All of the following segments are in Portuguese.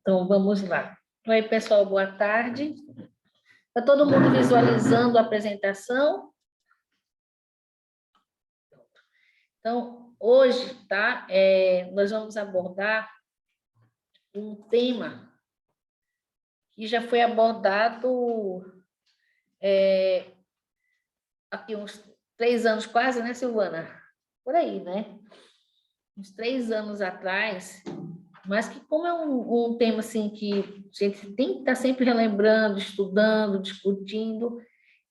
Então, vamos lá. Oi, pessoal, boa tarde. Está todo mundo visualizando a apresentação? Então, hoje, tá? Nós vamos abordar um tema que já foi abordado aqui uns 3 anos quase, né, Silvana? Por aí, né? Uns 3 anos atrás, mas que como é um tema assim que a gente tem que estar sempre relembrando, estudando, discutindo,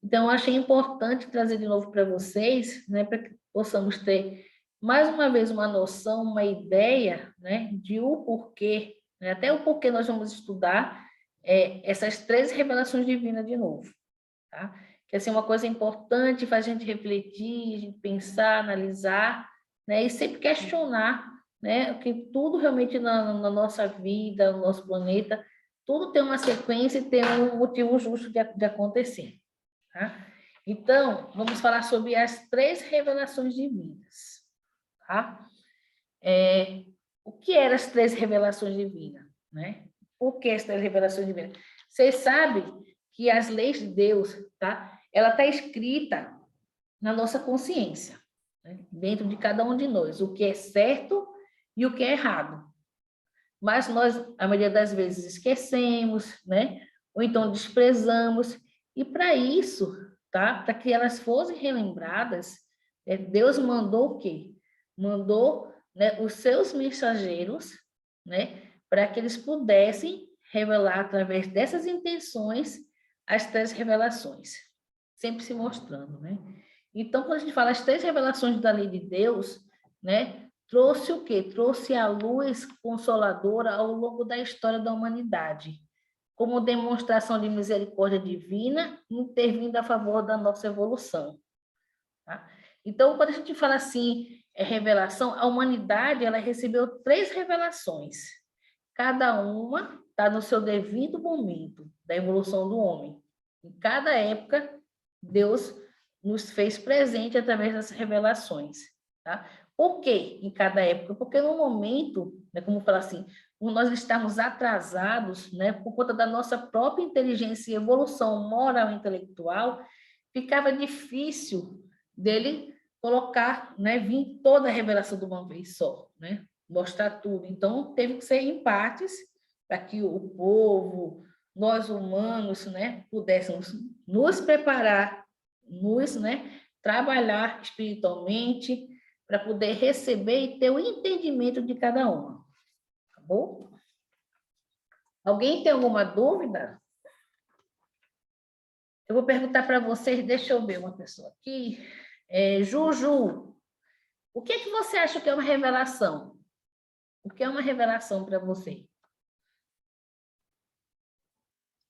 então eu achei importante trazer de novo para vocês, né, para que possamos ter mais uma vez uma noção, uma ideia, né, de o porquê, né, até o porquê nós vamos estudar essas 3 revelações divinas de novo, tá? Que assim, uma coisa importante faz a gente refletir, a gente pensar, analisar, né, e sempre questionar, né, que tudo realmente na nossa vida, no nosso planeta, tudo tem uma sequência e tem um motivo justo de acontecer, tá? Então, vamos falar sobre as 3 revelações divinas, tá? O que eram as 3 revelações divinas, né? Por que as 3 revelações divinas? Vocês sabem que as leis de Deus, tá? Ela está escrita na nossa consciência, né? Dentro de cada um de nós, o que é certo e o que é errado. Mas nós, a maioria das vezes, esquecemos, né? Ou então desprezamos. E para isso, tá? Para que elas fossem relembradas, Deus mandou o quê? Mandou, né, os seus mensageiros, né? Para que eles pudessem revelar através dessas intenções as 3 revelações, sempre se mostrando, né? Então, quando a gente fala as 3 revelações da lei de Deus, né? Trouxe o quê? Trouxe a luz consoladora ao longo da história da humanidade, como demonstração de misericórdia divina, intervindo a favor da nossa evolução. Tá? Então, quando a gente fala assim, revelação, a humanidade ela recebeu 3 revelações. Cada uma está no seu devido momento da evolução do homem. Em cada época, Deus nos fez presente através das revelações. Tá? Por quê em cada época? Porque no momento, né, como falar assim, nós estamos atrasados, né, por conta da nossa própria inteligência e evolução moral e intelectual, ficava difícil dele colocar, né, vir toda a revelação de uma vez só, né, mostrar tudo. Então, teve que ser em partes para que o povo, nós humanos, né, pudéssemos nos preparar, né, trabalhar espiritualmente para poder receber e ter o entendimento de cada uma. Tá bom? Alguém tem alguma dúvida? Eu vou perguntar para vocês, deixa eu ver uma pessoa aqui. Juju, o que é que você acha que é uma revelação? O que é uma revelação para você?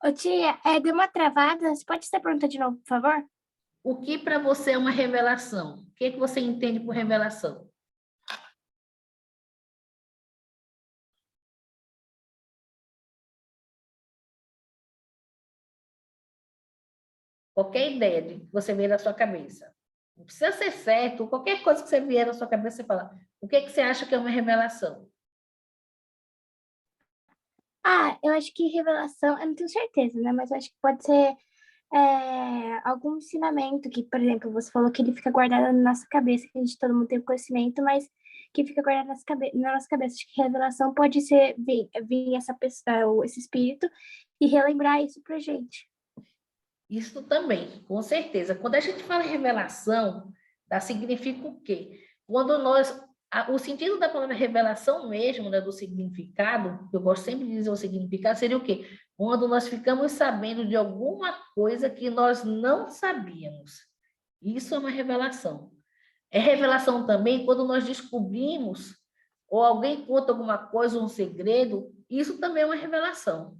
Ô tia, deu uma travada. Você pode se perguntar de novo, por favor? O que para você é uma revelação? O que é que você entende por revelação? Qualquer ideia de que você vier na sua cabeça. Não precisa ser certo, qualquer coisa que você vier na sua cabeça, você fala. O que é que você acha que é uma revelação? Eu acho que revelação, eu não tenho certeza, né? Mas eu acho que pode ser algum ensinamento que, por exemplo, você falou que ele fica guardado na nossa cabeça, que a gente todo mundo tem conhecimento, mas que fica guardado na nossa cabeça. Acho que revelação pode ser vir essa pessoa, esse espírito, e relembrar isso pra gente. Isso também, com certeza. Quando a gente fala em revelação, significa o quê? Quando o sentido da palavra revelação mesmo, né, do significado, eu gosto sempre de dizer o significado, seria o quê? Quando nós ficamos sabendo de alguma coisa que nós não sabíamos. Isso é uma revelação. É revelação também quando nós descobrimos, ou alguém conta alguma coisa, um segredo, isso também é uma revelação,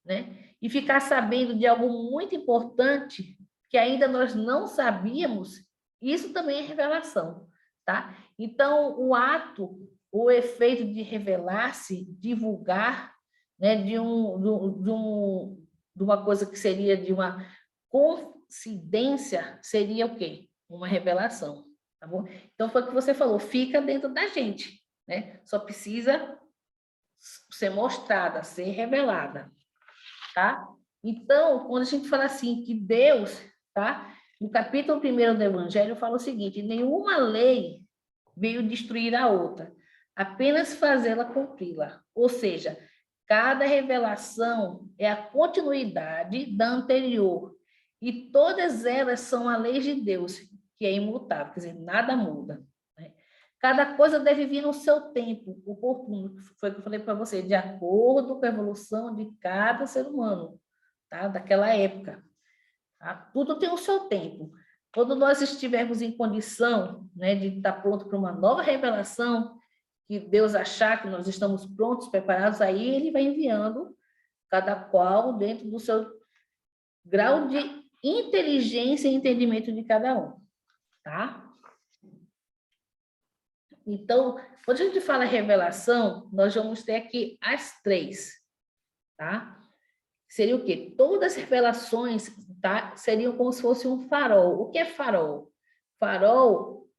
né? e ficar sabendo de algo muito importante que ainda nós não sabíamos, isso também é revelação, tá? Então, o ato, o efeito de revelar-se, divulgar, né, de uma coisa que seria de uma coincidência, seria o quê? Uma revelação, tá bom? Então, foi o que você falou, fica dentro da gente, né? Só precisa ser mostrada, ser revelada, tá? Então, quando a gente fala assim que Deus, tá? No capítulo 1º do Evangelho fala o seguinte: nenhuma lei veio destruir a outra, apenas fazê-la cumpri-la. Ou seja, cada revelação é a continuidade da anterior, e todas elas são a lei de Deus, que é imutável, quer dizer, nada muda. Né? Cada coisa deve vir no seu tempo oportuno, foi o que eu falei para você, de acordo com a evolução de cada ser humano, tá? Daquela época. Tá? Tudo tem o seu tempo. Quando nós estivermos em condição, né, de estar pronto para uma nova revelação, que Deus achar que nós estamos prontos, preparados, aí Ele vai enviando cada qual dentro do seu grau de inteligência e entendimento de cada um, tá? Então, quando a gente fala revelação, nós vamos ter aqui as 3, tá? Seria o quê? Todas as revelações, tá? Seriam como se fosse um farol. O que é farol? Farol,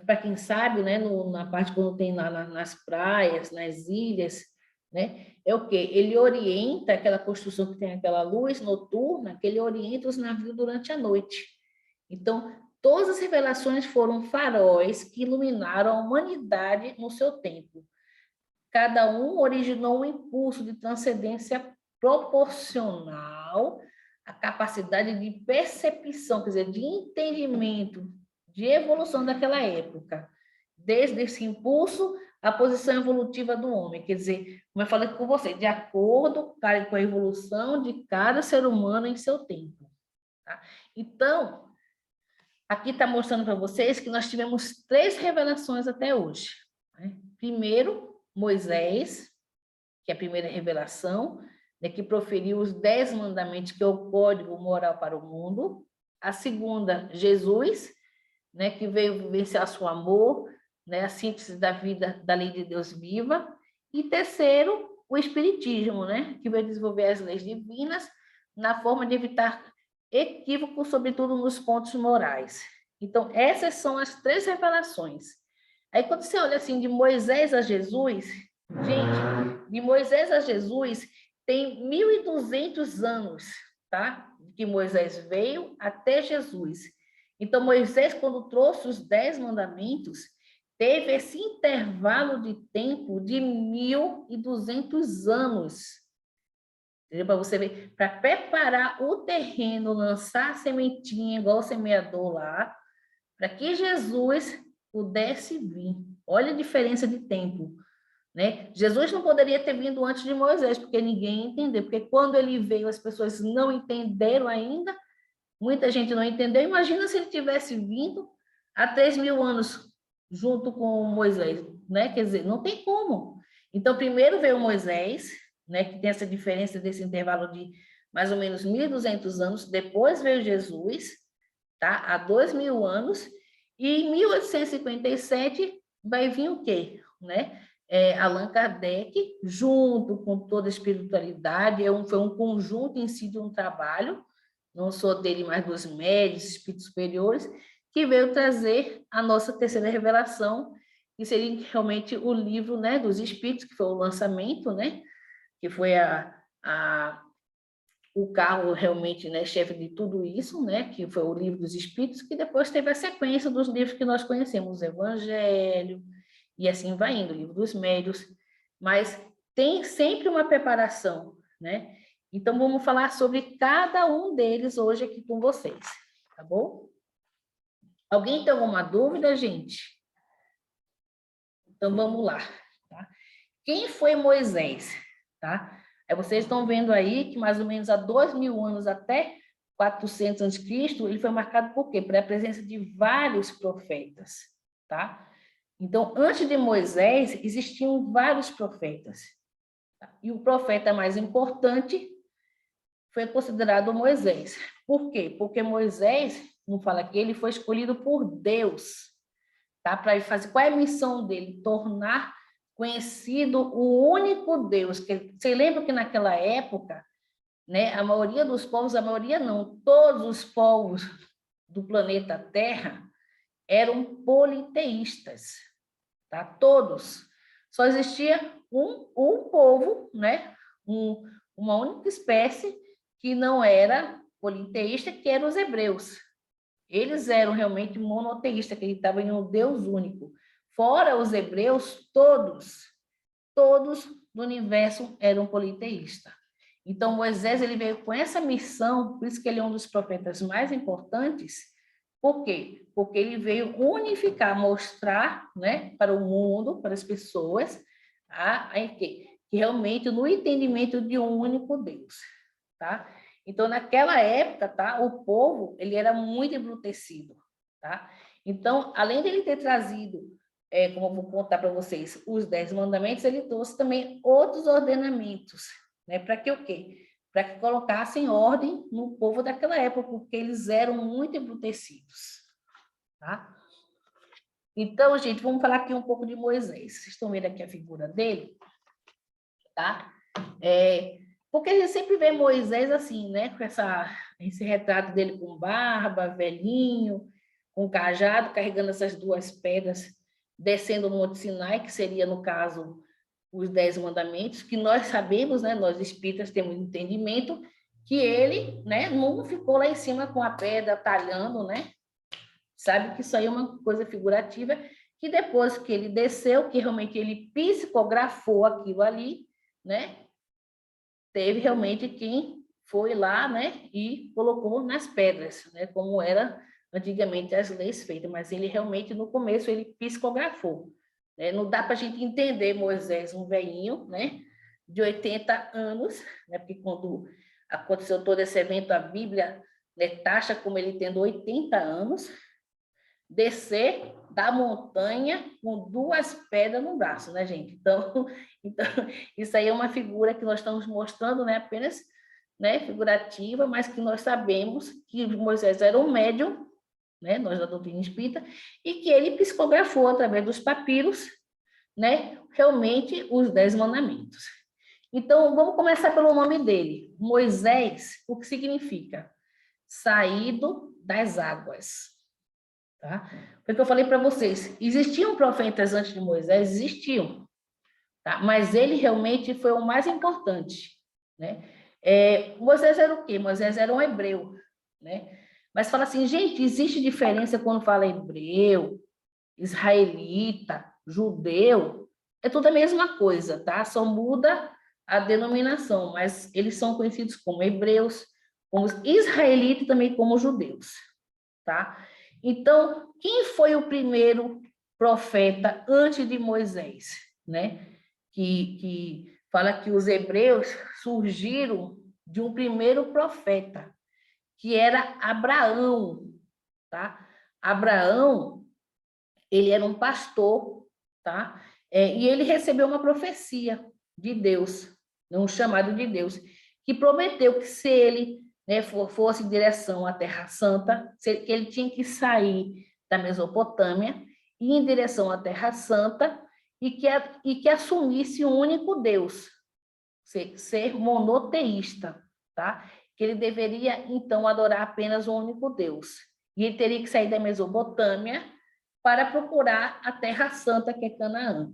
para quem sabe, né, na parte quando tem lá nas praias, nas ilhas, né, é o quê? Ele orienta aquela construção que tem aquela luz noturna, que ele orienta os navios durante a noite. Então, todas as revelações foram faróis que iluminaram a humanidade no seu tempo. Cada um originou um impulso de transcendência proporcional à capacidade de percepção, quer dizer, de entendimento, de evolução daquela época. Desde esse impulso, a posição evolutiva do homem, quer dizer, como eu falei com você, de acordo com a evolução de cada ser humano em seu tempo. Tá? Então, aqui está mostrando para vocês que nós tivemos 3 revelações até hoje. Né? Primeiro, Moisés, que é a primeira revelação, né, que proferiu os 10 mandamentos, que é o código moral para o mundo. A segunda, Jesus, né, que veio vivenciar seu amor, né, a síntese da vida, da lei de Deus viva. E terceiro, o Espiritismo, né, que veio desenvolver as leis divinas na forma de evitar equívocos, sobretudo nos pontos morais. Então, essas são as 3 revelações. Aí, quando você olha assim, de Moisés a Jesus, gente, de Moisés a Jesus tem 1.200 anos, tá? Que Moisés veio até Jesus. Então, Moisés, quando trouxe os 10 mandamentos, teve esse intervalo de tempo de 1.200 anos. Para você ver, para preparar o terreno, lançar a sementinha, igual o semeador lá, para que Jesus pudesse vir. Olha a diferença de tempo. Né? Jesus não poderia ter vindo antes de Moisés, porque ninguém entendeu. Porque quando ele veio, as pessoas não entenderam ainda, muita gente não entendeu. Imagina se ele tivesse vindo há 3.000 anos junto com Moisés, né? Quer dizer, não tem como. Então, primeiro veio Moisés, né? Que tem essa diferença desse intervalo de mais ou menos 1.200 anos. Depois veio Jesus, tá? Há 2.000 anos. E em 1857 vai vir o quê? Né? Allan Kardec, junto com toda a espiritualidade, foi um conjunto em si de um trabalho, não só dele, mas dos médios, espíritos superiores, que veio trazer a nossa terceira revelação, que seria realmente o livro, né, dos espíritos, que foi o lançamento, né, que foi o carro realmente, né, chefe de tudo isso, né, que foi o livro dos espíritos, que depois teve a sequência dos livros que nós conhecemos, o Evangelho, e assim vai indo, o livro dos médios, mas tem sempre uma preparação, né? Então, vamos falar sobre cada um deles hoje aqui com vocês, tá bom? Alguém tem alguma dúvida, gente? Então, vamos lá, tá? Quem foi Moisés, tá? Vocês estão vendo aí que mais ou menos há 2.000 anos até 400 a.C., ele foi marcado por quê? Pela presença de vários profetas, tá? Então, antes de Moisés, existiam vários profetas. E o profeta mais importante foi considerado Moisés. Por quê? Porque Moisés, como fala aqui, ele foi escolhido por Deus, tá? Para fazer, qual é a missão dele? Tornar conhecido o único Deus. Você lembra que naquela época, né, a maioria dos povos, a maioria não, todos os povos do planeta Terra eram politeístas, tá? Todos. Só existia um povo, né? Uma única espécie que não era politeísta, que eram os hebreus. Eles eram realmente monoteístas, acreditavam em um Deus único. Fora os hebreus, todos do universo eram politeístas. Então, Moisés ele veio com essa missão, por isso que ele é um dos profetas mais importantes. Por quê? Porque ele veio unificar, mostrar, né, para o mundo, para as pessoas, que realmente no entendimento de um único Deus, tá? Então, naquela época, tá, o povo ele era muito embrutecido, tá? Então, além dele ter trazido, como eu vou contar para vocês, os 10 mandamentos, ele trouxe também outros ordenamentos, né? Para que o quê? Para que colocassem ordem no povo daquela época, porque eles eram muito embrutecidos, tá? Então, gente, vamos falar aqui um pouco de Moisés. Vocês estão vendo aqui a figura dele, tá? Porque a gente sempre vê Moisés assim, né? Com esse retrato dele com barba, velhinho, com cajado, carregando essas 2 pedras, descendo o Monte Sinai, que seria, no caso, os 10 mandamentos, que nós sabemos, né? Nós espíritas temos entendimento que ele, né? Não ficou lá em cima com a pedra talhando, né? Sabe que isso aí é uma coisa figurativa, que depois que ele desceu, que realmente ele psicografou aquilo ali, né? Teve realmente quem foi lá, né, e colocou nas pedras, né, como era antigamente as leis feitas, mas ele realmente, no começo, ele psicografou. Né? Não dá para a gente entender Moisés, um velhinho, né, de 80 anos, né, porque quando aconteceu todo esse evento, a Bíblia, né, taxa como ele tendo 80 anos, descer da montanha com 2 pedras no braço, né, gente? Então, isso aí é uma figura que nós estamos mostrando, né, apenas, né, figurativa, mas que nós sabemos que Moisés era um médium, né, nós da doutrina espírita, e que ele psicografou através dos papiros, né, realmente os 10 mandamentos. Então, vamos começar pelo nome dele. Moisés, o que significa? Saído das águas. Tá? Foi o que eu falei para vocês. Existiam profetas antes de Moisés? Existiam. Tá? Mas ele realmente foi o mais importante. Né? Moisés era o quê? Moisés era um hebreu. Né? Mas fala assim, gente, existe diferença quando fala hebreu, israelita, judeu? É tudo a mesma coisa, tá? Só muda a denominação, mas eles são conhecidos como hebreus, como israelitas e também como judeus. Tá? Então, quem foi o primeiro profeta antes de Moisés? Né? Que fala que os hebreus surgiram de um primeiro profeta, que era Abraão. Tá? Abraão, ele era um pastor, tá? E ele recebeu uma profecia de Deus, um chamado de Deus, que prometeu que se ele, né, fosse em direção à Terra Santa, que ele tinha que sair da Mesopotâmia e ir em direção à Terra Santa e que assumisse um único Deus, ser monoteísta, tá? Que ele deveria, então, adorar apenas um único Deus. E ele teria que sair da Mesopotâmia para procurar a Terra Santa, que é Canaã.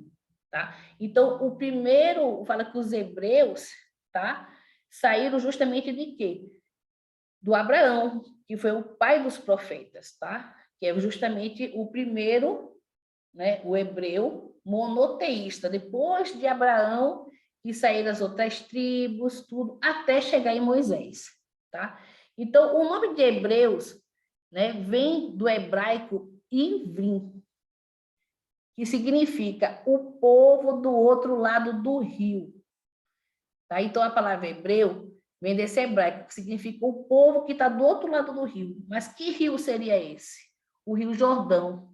Tá? Então, o primeiro, fala que os hebreus, tá, saíram justamente de quê? Do Abraão, que foi o pai dos profetas, tá? Que é justamente o primeiro, né, o hebreu monoteísta. Depois de Abraão, que saíram as outras tribos, tudo, até chegar em Moisés. Tá? Então, o nome de hebreus, né, vem do hebraico Ivrim, que significa o povo do outro lado do rio. Tá? Então, a palavra hebreu vem desse hebraico, que significa o povo que está do outro lado do rio. Mas que rio seria esse? O Rio Jordão.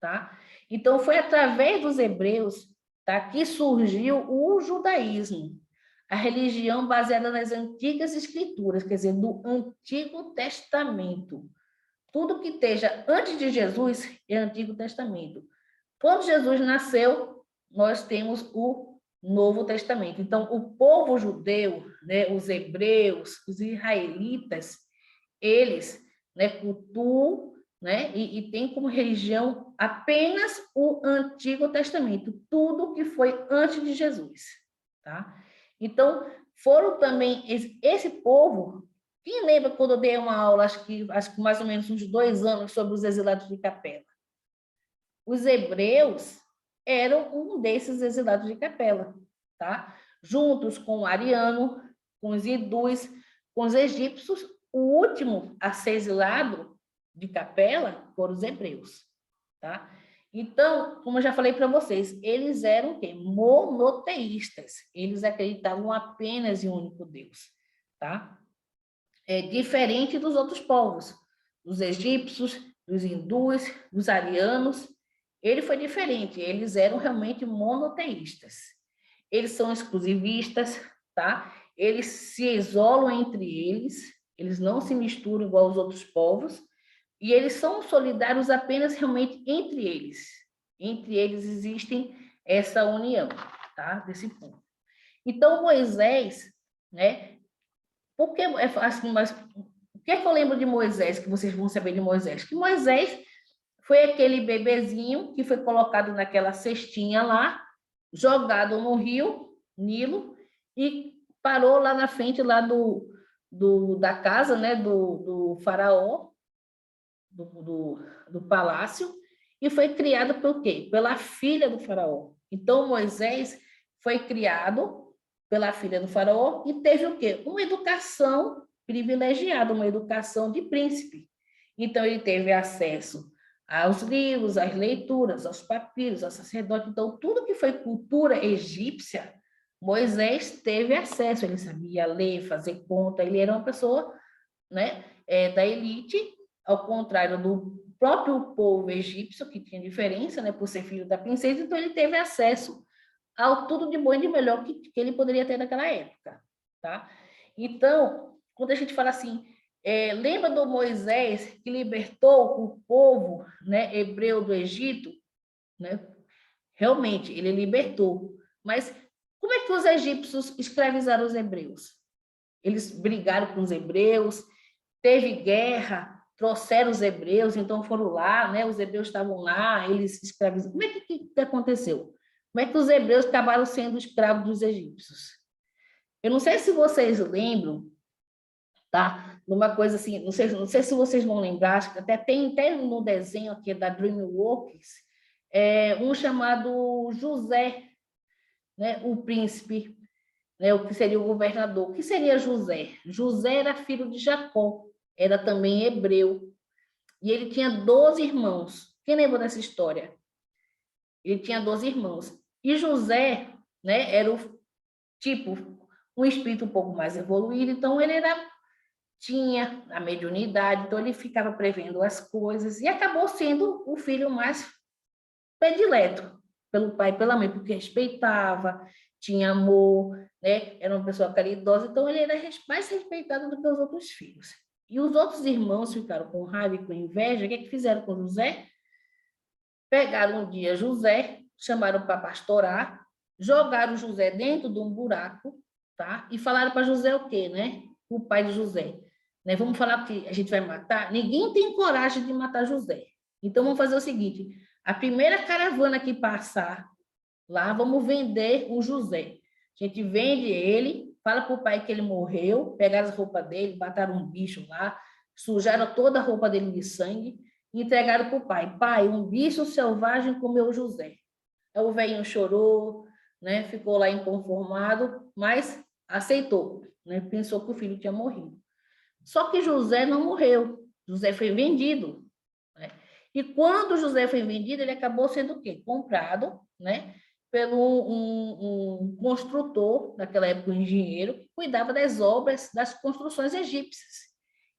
Tá? Então, foi através dos hebreus, tá, que surgiu o judaísmo. a religião baseada nas antigas escrituras, quer dizer, do Antigo Testamento. Tudo que esteja antes de Jesus é Antigo Testamento. Quando Jesus nasceu, nós temos o Novo Testamento. Então, o povo judeu, né, os hebreus, os israelitas, eles, né, cultuam, né, e tem como religião apenas o Antigo Testamento, tudo que foi antes de Jesus, tá? Então, foram também esse povo. Quem lembra quando eu dei uma aula, acho que mais ou menos uns 2 anos, sobre os exilados de Capela? Os hebreus eram um desses exilados de Capela, tá? Juntos com o ariano, com os hindus, com os egípcios, o último a ser exilado de Capela foram os hebreus, tá? Então, como eu já falei para vocês, eles eram o quê? Monoteístas. Eles acreditavam apenas em um único Deus, tá? É diferente dos outros povos, dos egípcios, dos hindus, dos arianos. Ele foi diferente, eles eram realmente monoteístas. Eles são exclusivistas, tá? Eles se isolam entre eles não se misturam igual aos outros povos, e eles são solidários apenas realmente entre eles. Entre eles existem essa união, tá? Desse povo. Então, Moisés, né? Porque, assim, mas o que é que eu lembro de Moisés, que vocês vão saber de Moisés? Que Moisés foi aquele bebezinho que foi colocado naquela cestinha lá, jogado no rio Nilo, e parou lá na frente lá da casa, né, do faraó, do palácio, e foi criado por quê? Pela filha do faraó. Então, Moisés foi criado pela filha do faraó e teve o quê? Uma educação privilegiada, uma educação de príncipe. Então, ele teve acesso aos livros, às leituras, aos papiros, aos sacerdotes. Então, tudo que foi cultura egípcia, Moisés teve acesso. Ele sabia ler, fazer conta, ele era uma pessoa, né, da elite, ao contrário do próprio povo egípcio, que tinha diferença, né, por ser filho da princesa. Então, ele teve acesso ao tudo de bom e de melhor que ele poderia ter naquela época, tá? Então, quando a gente fala assim, lembra do Moisés que libertou o povo, né, hebreu do Egito, né? Realmente, ele libertou. Mas como é que os egípcios escravizaram os hebreus? Eles brigaram com os hebreus, teve guerra, trouxeram os hebreus, então foram lá, né? Os hebreus estavam lá, eles escravizaram. Como é que aconteceu? Como é que os hebreus acabaram sendo escravos dos egípcios? Eu não sei se vocês lembram, tá? Numa coisa assim, não sei se vocês vão lembrar, acho que até tem no desenho aqui da DreamWorks, um chamado José, né? O príncipe, né? O que seria o governador. O que seria José? José era filho de Jacó, era também hebreu, e ele tinha 12 irmãos. Quem lembra dessa história? Ele tinha 12 irmãos. E José, né, era o tipo, um espírito um pouco mais evoluído, então ele tinha a mediunidade, então ele ficava prevendo as coisas e acabou sendo o filho mais predileto pelo pai e pela mãe, porque respeitava, tinha amor, né, era uma pessoa caridosa, então ele era mais respeitado do que os outros filhos. E os outros irmãos ficaram com raiva e com inveja. O que fizeram com José? Pegaram um dia José, chamaram para pastorar, jogaram José dentro de um buraco, tá? E falaram para José o quê, né? O pai de José, né? Vamos falar que a gente vai matar? Ninguém tem coragem de matar José. Então vamos fazer o seguinte: a primeira caravana que passar lá, vamos vender o José. A gente vende ele, fala para o pai que ele morreu, pegaram as roupas dele, mataram um bicho lá, sujaram toda a roupa dele de sangue e entregaram para o pai. Pai, um bicho selvagem comeu o José. Aí o velhinho chorou, né? Ficou lá inconformado, mas aceitou, né? Pensou que o filho tinha morrido. Só que José não morreu. José foi vendido, né? E quando José foi vendido, ele acabou sendo o quê? Comprado, né? Pelo um construtor, naquela época um engenheiro, que cuidava das obras, das construções egípcias.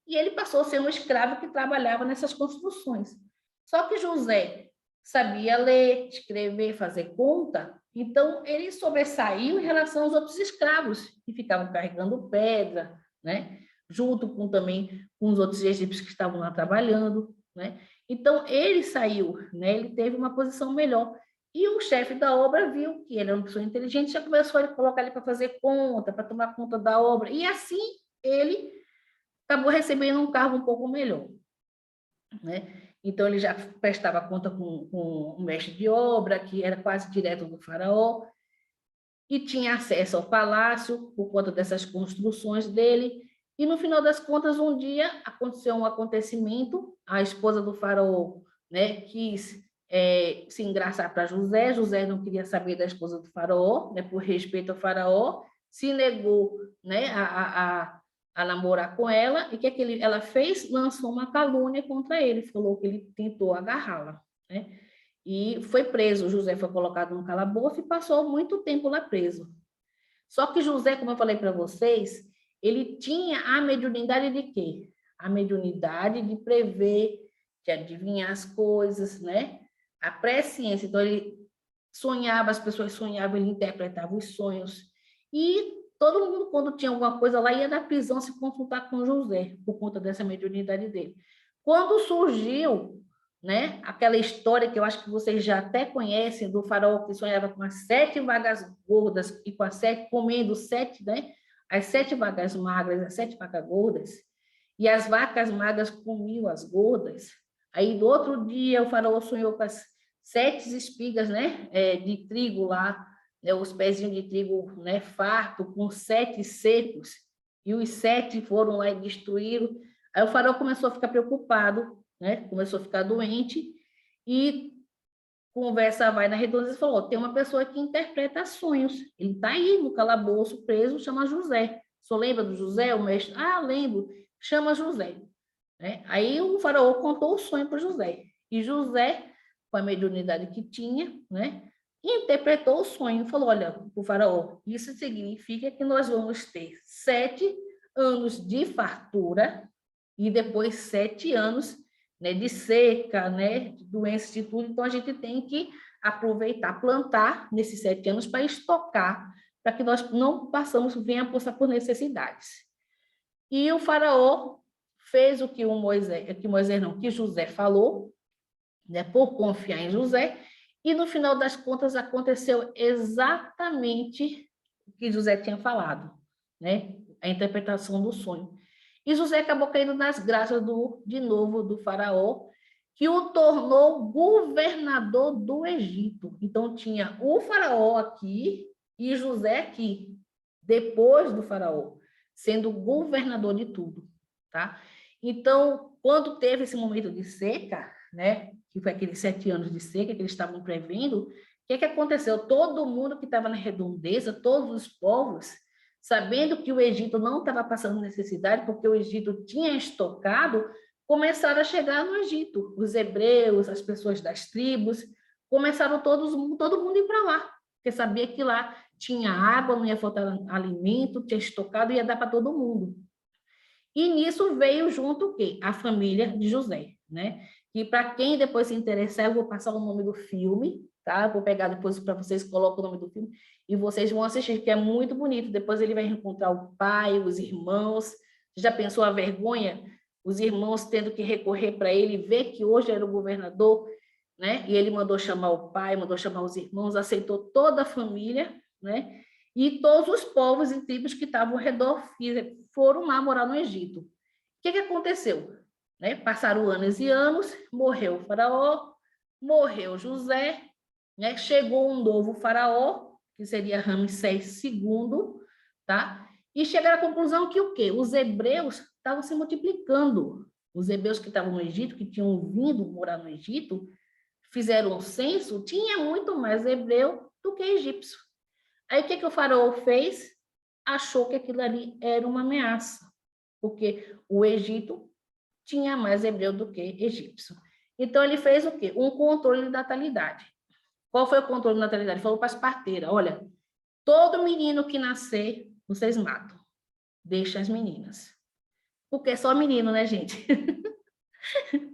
E ele passou a ser um escravo que trabalhava nessas construções. Só que José sabia ler, escrever, fazer conta, Então, ele sobressaiu em relação aos outros escravos, que ficavam carregando pedra, né? Junto com também com os outros egípcios que estavam lá trabalhando, né? Então, ele saiu, né? Ele teve uma posição melhor. E o chefe da obra viu que ele era uma pessoa inteligente, já começou a colocar ele para fazer conta, para tomar conta da obra. E assim, ele acabou recebendo um cargo um pouco melhor, né? Então, ele já prestava conta com o mestre de obra, que era quase direto do faraó, e tinha acesso ao palácio por conta dessas construções dele. E, no final das contas, um dia aconteceu um acontecimento, a esposa do faraó, né, quis se engraçar para José, José não queria saber da esposa do faraó, né, por respeito ao faraó, se negou, né, a namorar com ela, e o que ela fez? Lançou uma calúnia contra ele, falou que ele tentou agarrá-la, né? E foi preso. José foi colocado no calabouço e passou muito tempo lá preso. Só que José, como eu falei para vocês, ele tinha a mediunidade de quê? A mediunidade de prever, de adivinhar as coisas, né? A presciência. Então, ele sonhava, as pessoas sonhavam, ele interpretava os sonhos. E todo mundo, quando tinha alguma coisa lá, ia na prisão se consultar com José, por conta dessa mediunidade dele. Quando surgiu, né, aquela história que eu acho que vocês já até conhecem, do faraó que sonhava com as 7 vacas gordas e com as 7, comendo 7, né, as 7 vacas magras, as 7 vacas gordas, e as vacas magras comiam as gordas. Aí, no outro dia, o faraó sonhou com as 7 espigas, né, de trigo lá, né, os pezinhos de trigo, né, farto, com 7 secos, e os 7 foram lá e destruíram. Aí o faraó começou a ficar preocupado, né, começou a ficar doente, e conversa vai na redonda e falou, tem uma pessoa que interpreta sonhos, ele está aí no calabouço preso, chama José. Só lembra do José, o mestre? Ah, lembro, chama José. Né? Aí o faraó contou o sonho para José. E José, com a mediunidade que tinha, né, interpretou o sonho e falou, olha, o faraó, isso significa que nós vamos ter 7 anos de fartura e depois 7 anos, né, de seca, né, de doenças, de tudo. Então, a gente tem que aproveitar, plantar nesses 7 anos para estocar, para que nós não passamos, venha a passar por necessidades. E o faraó fez o que que José falou, né, por confiar em José, e no final das contas aconteceu exatamente o que José tinha falado, né, a interpretação do sonho. E José acabou caindo nas graças de novo do faraó, que o tornou governador do Egito. Então tinha o faraó aqui e José aqui, depois do faraó, sendo governador de tudo, tá? Então, quando teve esse momento de seca, né, que foi aqueles 7 anos de seca que eles estavam prevendo, o que aconteceu? Todo mundo que estava na redondeza, todos os povos, sabendo que o Egito não estava passando necessidade, porque o Egito tinha estocado, começaram a chegar no Egito. Os hebreus, as pessoas das tribos, começaram todo mundo ir para lá, porque sabia que lá tinha água, não ia faltar alimento, tinha estocado, ia dar para todo mundo. E nisso veio junto o quê? A família de José, né? E para quem depois se interessar, eu vou passar o nome do filme, tá? Vou pegar depois para vocês, colocam o nome do filme, e vocês vão assistir, que é muito bonito. Depois ele vai encontrar o pai, os irmãos. Já pensou a vergonha? Os irmãos tendo que recorrer para ele, ver que hoje era o governador, né? E ele mandou chamar o pai, mandou chamar os irmãos, aceitou toda a família, né? E todos os povos e tribos que estavam ao redor foram lá morar no Egito. O que aconteceu? Né? Passaram anos e anos, morreu o faraó, morreu José, né? Chegou um novo faraó, que seria Ramsés II, tá? E chegaram à conclusão que o quê? Os hebreus estavam se multiplicando. Os hebreus que estavam no Egito, que tinham vindo morar no Egito, fizeram um censo, tinha muito mais hebreu do que egípcio. Aí o que o faraó fez? Achou que aquilo ali era uma ameaça, porque o Egito tinha mais hebreu do que egípcio. Então ele fez o quê? Um controle de natalidade. Qual foi o controle de natalidade? Ele falou para as parteiras, olha, todo menino que nascer, vocês matam. Deixa as meninas. Porque é só menino, né, gente?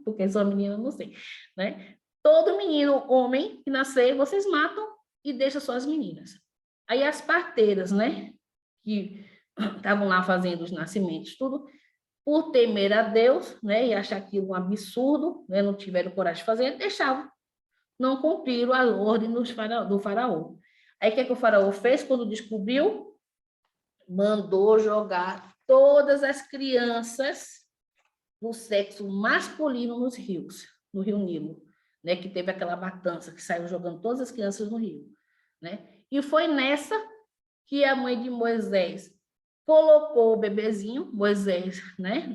Porque é só menino, não sei, né? Todo menino homem que nascer, vocês matam e deixa só as meninas. Aí as parteiras, né, que estavam lá fazendo os nascimentos, tudo, por temer a Deus, né, e achar aquilo um absurdo, né, não tiveram coragem de fazer, deixavam, não cumpriram a ordem do faraó. Aí o que o faraó fez quando descobriu? Mandou jogar todas as crianças do sexo masculino nos rios, no Rio Nilo, né, que teve aquela matança que saiu jogando todas as crianças no rio, né? E foi nessa que a mãe de Moisés colocou o bebezinho, Moisés, né,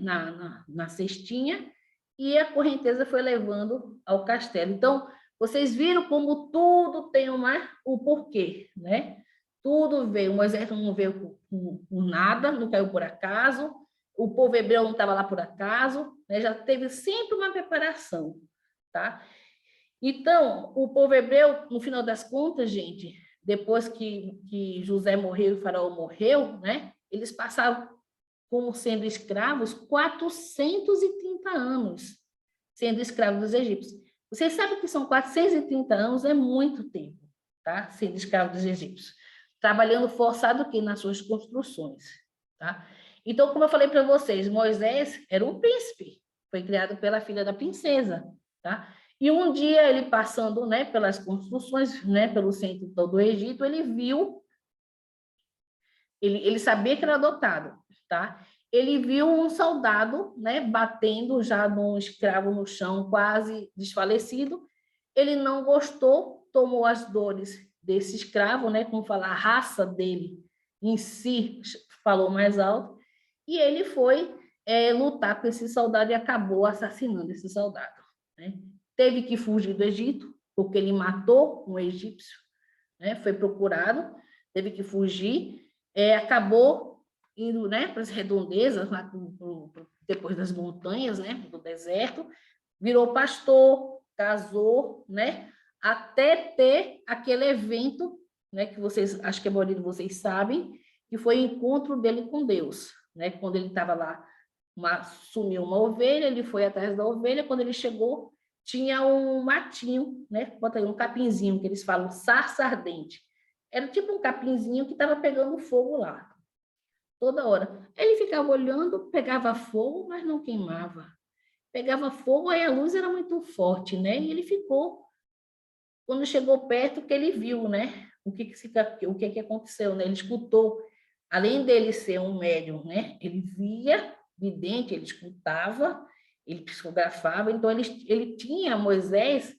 na cestinha, e a correnteza foi levando ao castelo. Então, vocês viram como tudo tem o porquê, né? Tudo veio, Moisés não veio por nada, não caiu por acaso, o povo hebreu não estava lá por acaso, né? Já teve sempre uma preparação, tá? Então, o povo hebreu, no final das contas, gente, depois que José morreu e o faraó morreu, né? Eles passaram como sendo escravos 430 anos, sendo escravos dos egípcios. Vocês sabem que são 430 anos, é muito tempo, tá? Sendo escravo dos egípcios. Trabalhando forçado aqui nas suas construções, tá? Então, como eu falei para vocês, Moisés era um príncipe, foi criado pela filha da princesa, tá? E um dia ele passando, né, pelas construções, né, pelo centro do Egito, ele viu, ele sabia que era adotado, tá? Ele viu um soldado, né, batendo já num escravo no chão, quase desfalecido. Ele não gostou, tomou as dores desse escravo, né, como falar, a raça dele em si falou mais alto, e ele foi lutar com esse soldado e acabou assassinando esse soldado, né? Teve que fugir do Egito, porque ele matou um egípcio, né? Foi procurado, teve que fugir, acabou indo, né, para as redondezas, lá depois das montanhas, né, do deserto, virou pastor, casou, né, até ter aquele evento, né, que vocês, acho que a maioria de vocês sabem, que foi o encontro dele com Deus, né, quando ele estava lá, sumiu uma ovelha, ele foi atrás da ovelha, quando ele chegou, tinha um matinho, né, bota aí um capinzinho, que eles falam sarça ardente, era tipo um capinzinho que estava pegando fogo lá, toda hora. Ele ficava olhando, pegava fogo, mas não queimava. Pegava fogo, aí a luz era muito forte, né? E ele ficou. Quando chegou perto, que ele viu, né? O que aconteceu, né? Ele escutou. Além dele ser um médium, né? Ele via, vidente, ele escutava, ele psicografava. Então, ele tinha, Moisés,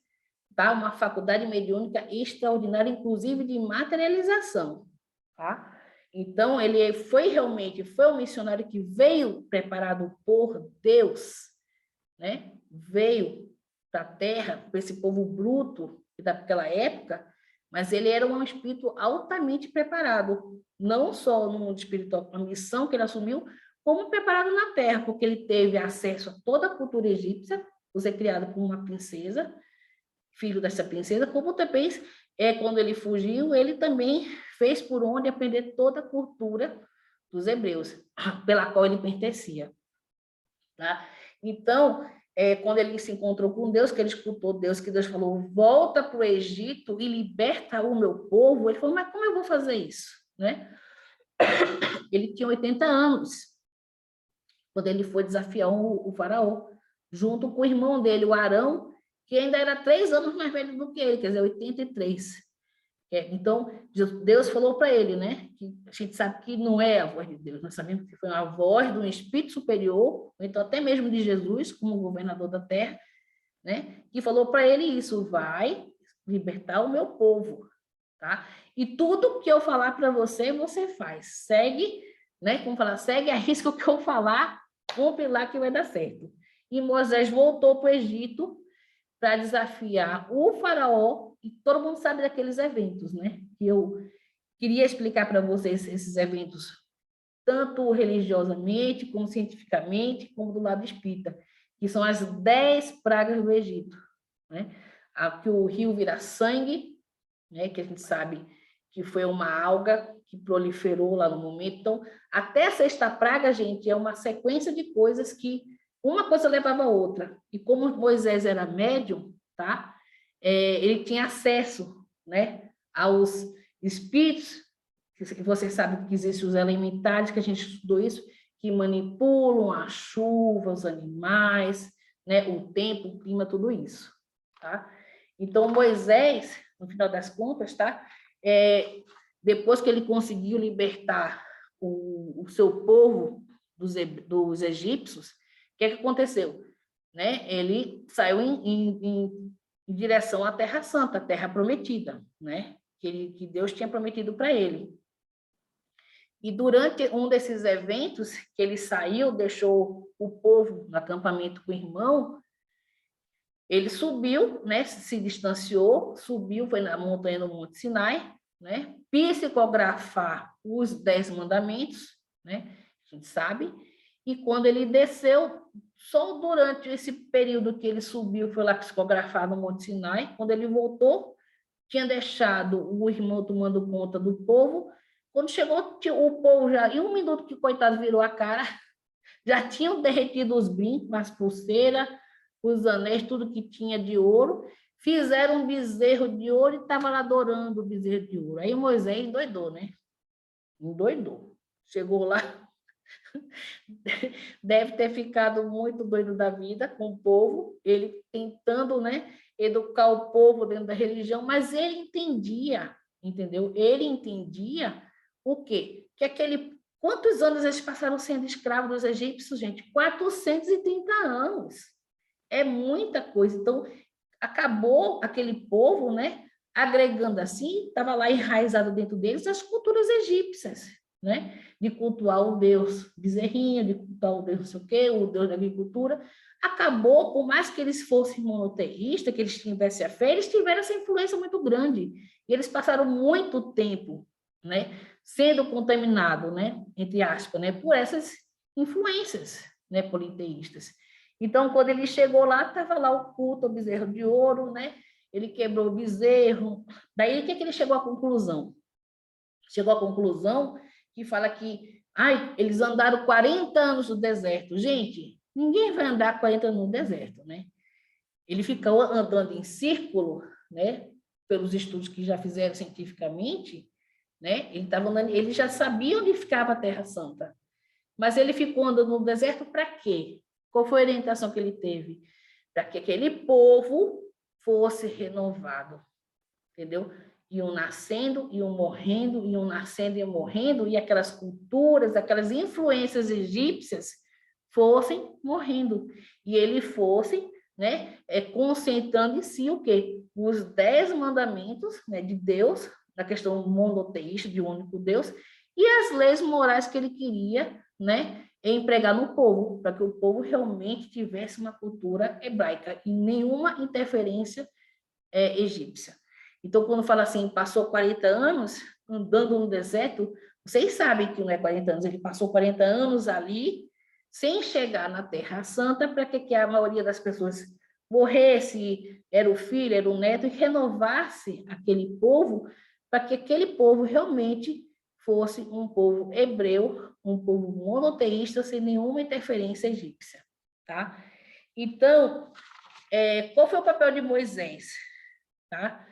tá? Uma faculdade mediúnica extraordinária, inclusive de materialização, tá? Então, ele foi um missionário que veio preparado por Deus, né? Veio para a Terra, para esse povo bruto daquela época, mas ele era um espírito altamente preparado, não só no mundo espiritual, a missão que ele assumiu, como preparado na Terra, porque ele teve acesso a toda a cultura egípcia, por ser criado por uma princesa, filho dessa princesa, como também, quando ele fugiu, ele também fez por onde aprender toda a cultura dos hebreus, pela qual ele pertencia. Tá? Então, quando ele se encontrou com Deus, que ele escutou Deus, que Deus falou, volta para o Egito e liberta o meu povo, ele falou, mas como eu vou fazer isso? Né? Ele tinha 80 anos, quando ele foi desafiar o faraó, junto com o irmão dele, o Arão, que ainda era 3 anos mais velho do que ele, quer dizer, 83. Então, Deus falou para ele, né? Que a gente sabe que não é a voz de Deus, nós sabemos que foi a voz de um espírito superior, ou então até mesmo de Jesus, como governador da terra, né? Que falou para ele isso, vai libertar o meu povo, tá? E tudo que eu falar para você, você faz. Segue, né? Como falar, segue, arrisca o que eu falar, cumpre lá que vai dar certo. E Moisés voltou para o Egito para desafiar o faraó, e todo mundo sabe daqueles eventos, né? Que eu queria explicar para vocês esses eventos, tanto religiosamente, como cientificamente, como do lado espírita, que são as 10 pragas do Egito, né? Que o rio vira sangue, né? Que a gente sabe que foi uma alga que proliferou lá no momento. Então, até a 6ª praga, gente, é uma sequência de coisas que uma coisa levava a outra. E como Moisés era médium, tá? Ele tinha acesso, né, aos espíritos, que vocês sabem que existem os elementares, que a gente estudou isso, que manipulam a chuva, os animais, né, o tempo, o clima, tudo isso, tá? Então, Moisés, no final das contas, tá? Depois que ele conseguiu libertar o seu povo dos egípcios, o que é que aconteceu? Né? Ele saiu em direção à Terra Santa, a Terra Prometida, né? Que Deus tinha prometido para ele. E durante um desses eventos, que ele saiu, deixou o povo no acampamento com o irmão, ele subiu, né? Se distanciou, subiu, foi na montanha do Monte Sinai, né? Psicografar os 10 mandamentos, né? A gente sabe. E quando ele desceu, só durante esse período que ele subiu, foi lá psicografar no Monte Sinai, quando ele voltou, tinha deixado o irmão tomando conta do povo. Quando chegou, o povo já, em um minuto que o coitado virou a cara, já tinham derretido os brincos, as pulseiras, os anéis, tudo que tinha de ouro, fizeram um bezerro de ouro e estavam lá adorando o bezerro de ouro. Aí Moisés endoidou, né? Endoidou. Chegou lá, deve ter ficado muito doido da vida com o povo, ele tentando, né, educar o povo dentro da religião, mas ele entendia, entendeu? Ele entendia o quê? Quantos anos eles passaram sendo escravos dos egípcios, gente? 430 anos. É muita coisa. Então, acabou aquele povo, né, agregando assim, estava lá enraizado dentro deles as culturas egípcias, né? De cultuar o deus bezerrinha, de cultuar o deus não sei o quê, o deus da agricultura. Acabou, por mais que eles fossem monoteístas, que eles tivessem a fé, eles tiveram essa influência muito grande. E eles passaram muito tempo, né, sendo contaminados, né, entre aspas, né, por essas influências, né, politeístas. Então, quando ele chegou lá, estava lá o culto ao bezerro de ouro, né? Ele quebrou o bezerro. Daí, o que ele chegou à conclusão? Chegou à conclusão que fala que eles andaram 40 anos no deserto. Gente, ninguém vai andar 40 anos no deserto, né? Ele ficou andando em círculo, né? Pelos estudos que já fizeram cientificamente, né? Ele já sabia onde ficava a Terra Santa. Mas ele ficou andando no deserto para quê? Qual foi a orientação que ele teve? Para que aquele povo fosse renovado, entendeu? Iam nascendo, iam morrendo, iam nascendo e iam morrendo, e aquelas culturas, aquelas influências egípcias fossem morrendo. E ele fosse, né, concentrando em si o quê? Os 10 mandamentos, né, de Deus, na questão monoteísta, de um único Deus, e as leis morais que ele queria, né, empregar no povo, para que o povo realmente tivesse uma cultura hebraica e nenhuma interferência egípcia. Então, quando fala assim, passou 40 anos andando no deserto, vocês sabem que não é 40 anos, ele passou 40 anos ali, sem chegar na Terra Santa, para que a maioria das pessoas morresse, era o filho, era o neto, e renovasse aquele povo, para que aquele povo realmente fosse um povo hebreu, um povo monoteísta, sem nenhuma interferência egípcia, tá? Então, qual foi o papel de Moisés? Tá?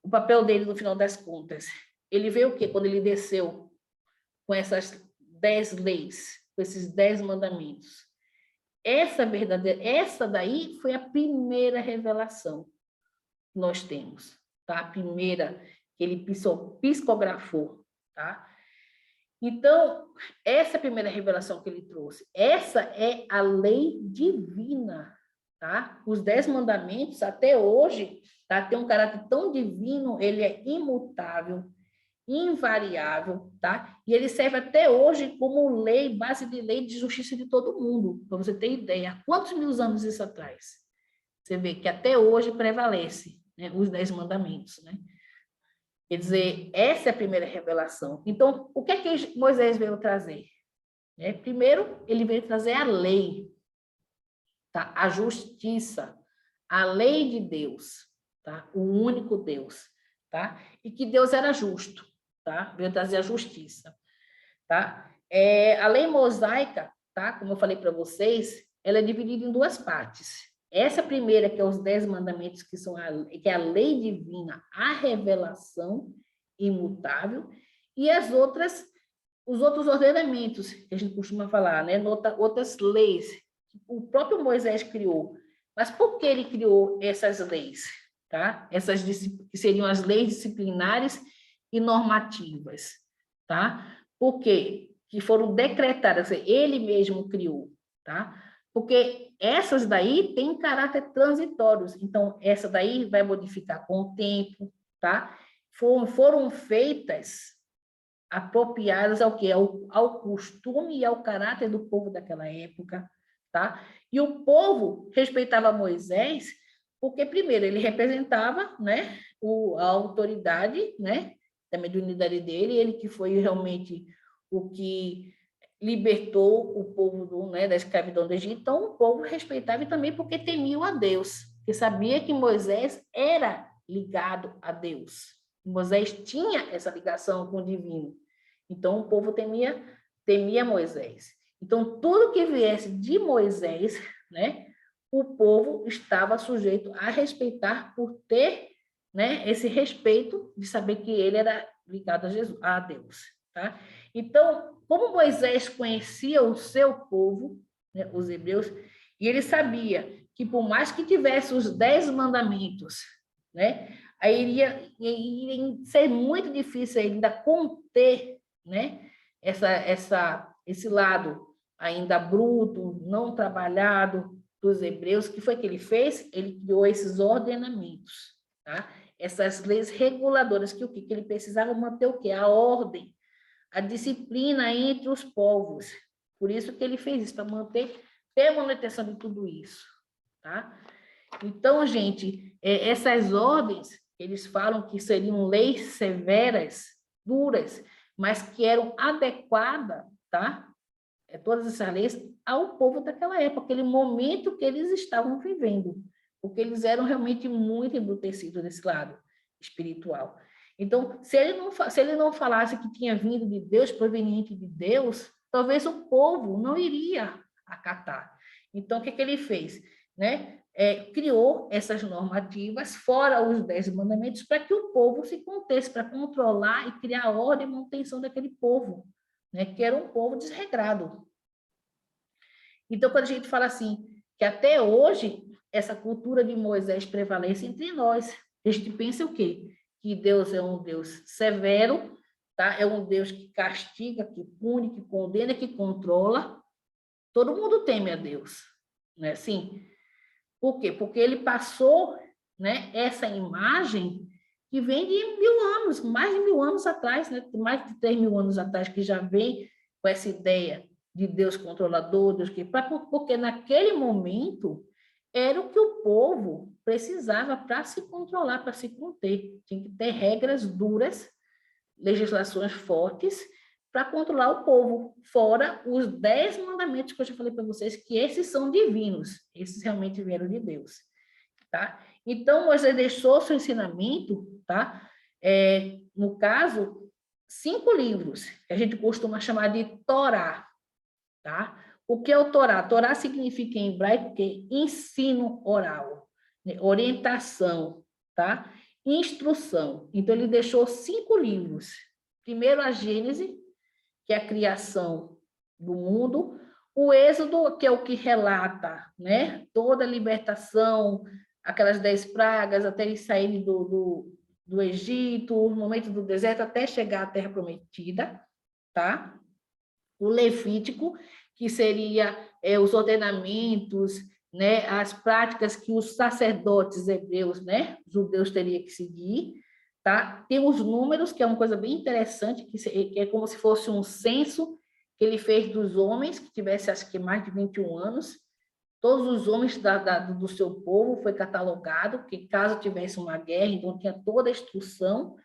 O papel dele, no final das contas, ele veio o quê? Quando ele desceu com essas 10 leis, com esses 10 mandamentos. Essa daí foi a primeira revelação que nós temos, tá? A primeira que ele psicografou, tá? Então, essa é a primeira revelação que ele trouxe. Essa é a lei divina, tá? Os 10 mandamentos, até hoje, tá? Tem um caráter tão divino, ele é imutável, invariável, tá? E ele serve até hoje como lei, base de lei de justiça de todo mundo, para você ter ideia. Há quantos mil anos isso atrás? Você vê que até hoje prevalece, né, os 10 mandamentos, né? Quer dizer, essa é a primeira revelação. Então, o que é que Moisés veio trazer? Primeiro, ele veio trazer a lei, tá? A justiça, a lei de Deus, tá? O único Deus, tá? E que Deus era justo, tá? Veio trazer a justiça, tá? A lei mosaica, tá? Como eu falei para vocês, ela é dividida em duas partes. Essa primeira, que é os 10 mandamentos, que é a lei divina, a revelação imutável, e os outros ordenamentos, que a gente costuma falar, né? Outras leis, que o próprio Moisés criou. Mas por que ele criou essas leis? Tá? Essas que seriam as leis disciplinares e normativas. Tá? Por quê? Que foram decretadas, ele mesmo criou. Tá? Porque essas daí têm caráter transitórios. Então, essa daí vai modificar com o tempo. Tá? Foram feitas apropriadas ao que? Ao costume e ao caráter do povo daquela época, tá? E o povo respeitava Moisés porque, primeiro, ele representava, né, a autoridade, né, da mediunidade dele, ele que foi realmente o que libertou o povo da escravidão do Egito. Então, o povo respeitava e também porque temia a Deus, que sabia que Moisés era ligado a Deus. Moisés tinha essa ligação com o divino. Então, o povo temia Moisés. Então, tudo que viesse de Moisés, né, o povo estava sujeito a respeitar por ter, né, esse respeito de saber que ele era ligado a Deus. Tá? Então, como Moisés conhecia o seu povo, né, os hebreus, e ele sabia que por mais que tivesse os 10 mandamentos, né, aí iria ser muito difícil ainda conter, né, esse lado ainda bruto, não trabalhado dos hebreus. Que foi que ele fez? Ele criou esses ordenamentos, tá? Essas leis reguladoras, que o que ele precisava manter o quê? A ordem, a disciplina entre os povos. Por isso que ele fez isso, para ter manutenção de tudo isso, tá? Então, gente, essas ordens, eles falam que seriam leis severas, duras, mas que eram adequadas, tá? Todas essas leis ao povo daquela época, aquele momento que eles estavam vivendo, porque eles eram realmente muito embrutecidos desse lado espiritual. Então, se ele não falasse que tinha vindo de Deus, proveniente de Deus, talvez o povo não iria acatar. Então, o que ele fez? Né? Criou essas normativas, fora os 10 mandamentos, para que o povo se contesse, para controlar e criar ordem e manutenção daquele povo, né? Que era um povo desregrado. Então, quando a gente fala assim, que até hoje essa cultura de Moisés prevalece entre nós, a gente pensa o quê? Que Deus é um Deus severo, tá? É um Deus que castiga, que pune, que condena, que controla. Todo mundo teme a Deus, né? Assim, por quê? Porque ele passou, né, essa imagem que vem de 1000 anos, mais de 1000 anos atrás, né? Mais de 3000 anos atrás, que já vem com essa ideia de Deus controlador, Deus porque naquele momento era o que o povo precisava para se controlar, para se conter. Tinha que ter regras duras, legislações fortes para controlar o povo, fora os 10 mandamentos que eu já falei para vocês, que esses são divinos, esses realmente vieram de Deus. Tá? Então, Moisés deixou seu ensinamento, tá? No caso, 5 livros, que a gente costuma chamar de Torá. Tá? O que é o Torá? Torá significa em hebraico que ensino oral, né? Orientação, tá? Instrução. Então, ele deixou 5 livros. Primeiro, a Gênese, que é a criação do mundo. O Êxodo, que é o que relata, né, toda a libertação, aquelas 10 pragas, até eles saírem do Egito, o momento do deserto, até chegar à Terra Prometida. Tá? O Levítico, que seria os ordenamentos, né, as práticas que os sacerdotes hebreus, né, judeus, teriam que seguir. Tá? Tem os números, que é uma coisa bem interessante, que é como se fosse um censo que ele fez dos homens, que tivesse, acho que, mais de 21 anos. Todos os homens do seu povo foi catalogado, que caso tivesse uma guerra, então tinha toda a instrução.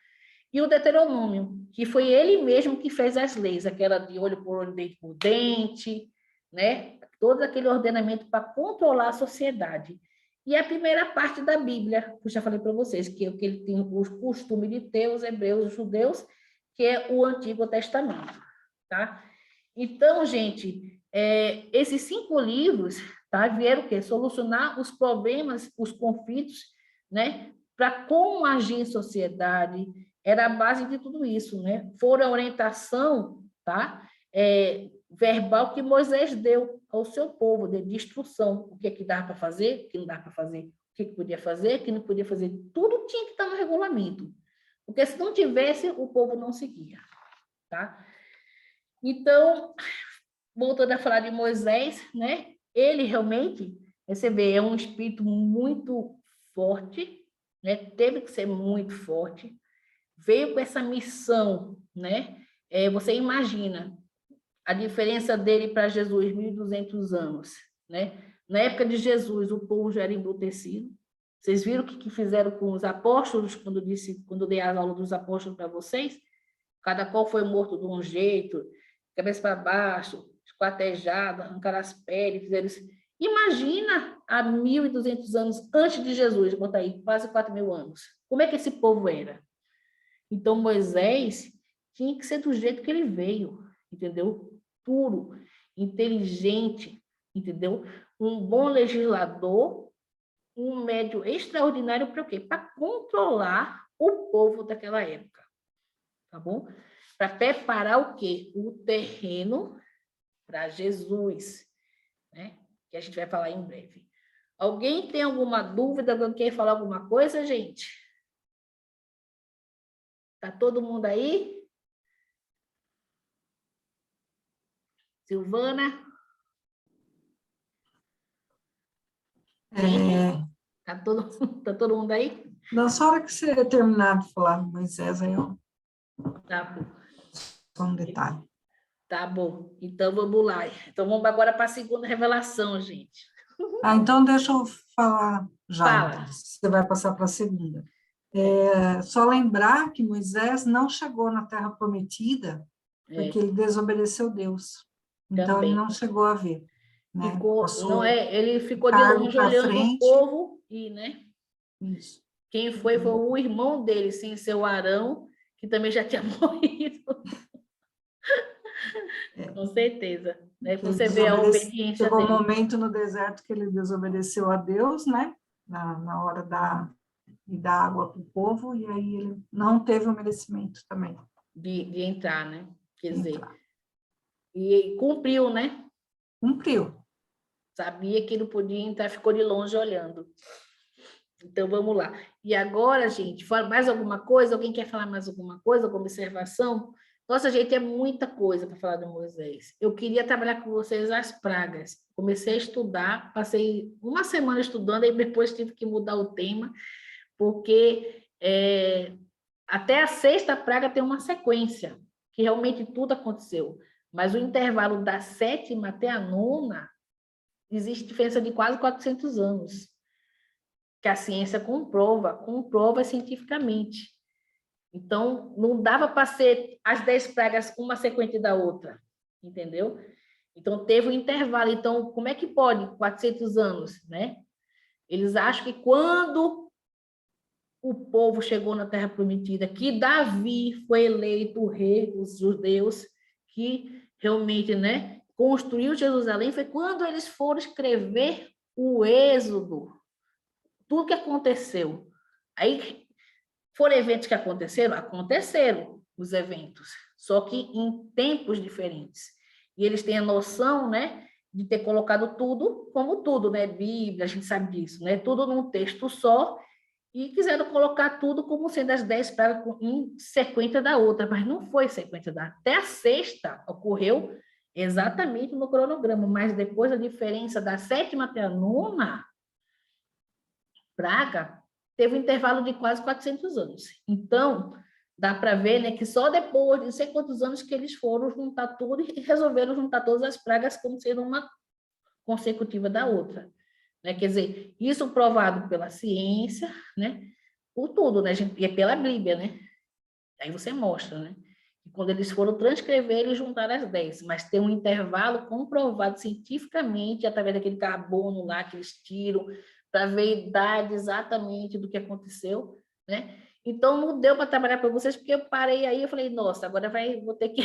E o Deuteronômio, que foi ele mesmo que fez as leis, aquela de olho por olho, dente por dente, né? Todo aquele ordenamento para controlar a sociedade. E a primeira parte da Bíblia, que eu já falei para vocês, que é o que ele tem o costume de ter, os hebreus, os judeus, que é o Antigo Testamento. Tá? Então, gente, esses 5 livros, tá? Vieram o quê? Solucionar os problemas, os conflitos, né? Para como agir em sociedade, era a base de tudo isso, né? Foi a orientação, tá? Verbal que Moisés deu ao seu povo, de instrução, o que é que dava para fazer, o que não dava para fazer, o que podia fazer, o que não podia fazer, tudo tinha que estar no regulamento, porque se não tivesse, o povo não seguia, tá? Então, voltando a falar de Moisés, né? Ele realmente, você vê, é um espírito muito forte, né? Teve que ser muito forte, veio com essa missão, né? Você imagina a diferença dele para Jesus, 1.200 anos, né? Na época de Jesus, o povo já era embrutecido. Vocês viram o que fizeram com os apóstolos, quando dei a aula dos apóstolos para vocês? Cada qual foi morto de um jeito, cabeça para baixo, esquartejado, arrancaram as peles, fizeram isso. Imagina há 1.200 anos antes de Jesus, bota aí, quase 4.000 anos. Como é que esse povo era? Então, Moisés tinha que ser do jeito que ele veio, entendeu? Puro, inteligente, entendeu? Um bom legislador, um médio extraordinário para o quê? Para controlar o povo daquela época, tá bom? Para preparar o quê? O terreno para Jesus, né? Que a gente vai falar em breve. Alguém tem alguma dúvida? Alguém quer falar alguma coisa, gente? Tá todo mundo aí? Silvana? É, Tá todo mundo aí? nessa hora que você terminar de falar do Moisés, aí eu Tá bom. só um detalhe. Tá bom. Então vamos lá. Então vamos agora para a segunda revelação, gente. Então deixa eu falar já, Fala. então. Você vai passar para a segunda. Só lembrar que Moisés não chegou na Terra Prometida porque ele desobedeceu Deus. Então ele Também. não chegou a ver, né? Ele ficou de cargo longe para olhando o frente. povo e, né? Isso. Quem foi o irmão dele, sim, seu Arão, que também já tinha morrido. Com certeza. Né? Você vê a obediência Chegou um dele. momento no deserto que ele desobedeceu a Deus, né? Na hora de dar água para o povo, e aí ele não teve o merecimento também. De entrar, né? Quer dizer, Entrar. e cumpriu, né? Cumpriu. Sabia que ele podia entrar, ficou de longe olhando. Então, vamos lá. E agora, gente, fala mais alguma coisa? Alguém quer falar mais alguma coisa, alguma observação? Nossa, gente, é muita coisa para falar de Moisés. Eu queria trabalhar com vocês as pragas. Comecei a estudar, passei uma semana estudando, e depois tive que mudar o tema, porque até a sexta praga tem uma sequência, que realmente tudo aconteceu. Mas o intervalo da sétima até a nona, existe diferença de quase 400 anos, que a ciência comprova cientificamente. Então, não dava para ser as 10 pragas uma sequente da outra, entendeu? Então, teve um intervalo. Então, como é que pode 400 anos, né? Eles acham que quando o povo chegou na Terra Prometida, que Davi foi eleito o rei dos judeus, que realmente, né, construiu Jerusalém, foi quando eles foram escrever o Êxodo, tudo que aconteceu. Aí foram eventos que aconteceram os eventos, só que em tempos diferentes. E eles têm a noção, né, de ter colocado tudo como tudo, né, Bíblia, a gente sabe disso, né, tudo num texto só, e quiseram colocar tudo como sendo as 10 pragas em sequência da outra, mas não foi sequência da. Até a sexta ocorreu exatamente no cronograma, mas depois a diferença da sétima até a nona praga teve um intervalo de quase 400 anos. Então, dá para ver, né, que só depois de não sei quantos anos que eles foram juntar tudo e resolveram juntar todas as pragas como sendo uma consecutiva da outra. Né? Quer dizer, isso provado pela ciência, né? Por tudo, né? E é pela Bíblia, né? Aí você mostra, né? E quando eles foram transcrever, eles juntaram as 10, mas tem um intervalo comprovado cientificamente, através daquele carbono lá que eles tiram, para ver a idade exatamente do que aconteceu, né? Então, não deu para trabalhar para vocês, porque eu parei aí, eu falei, nossa, agora vou ter que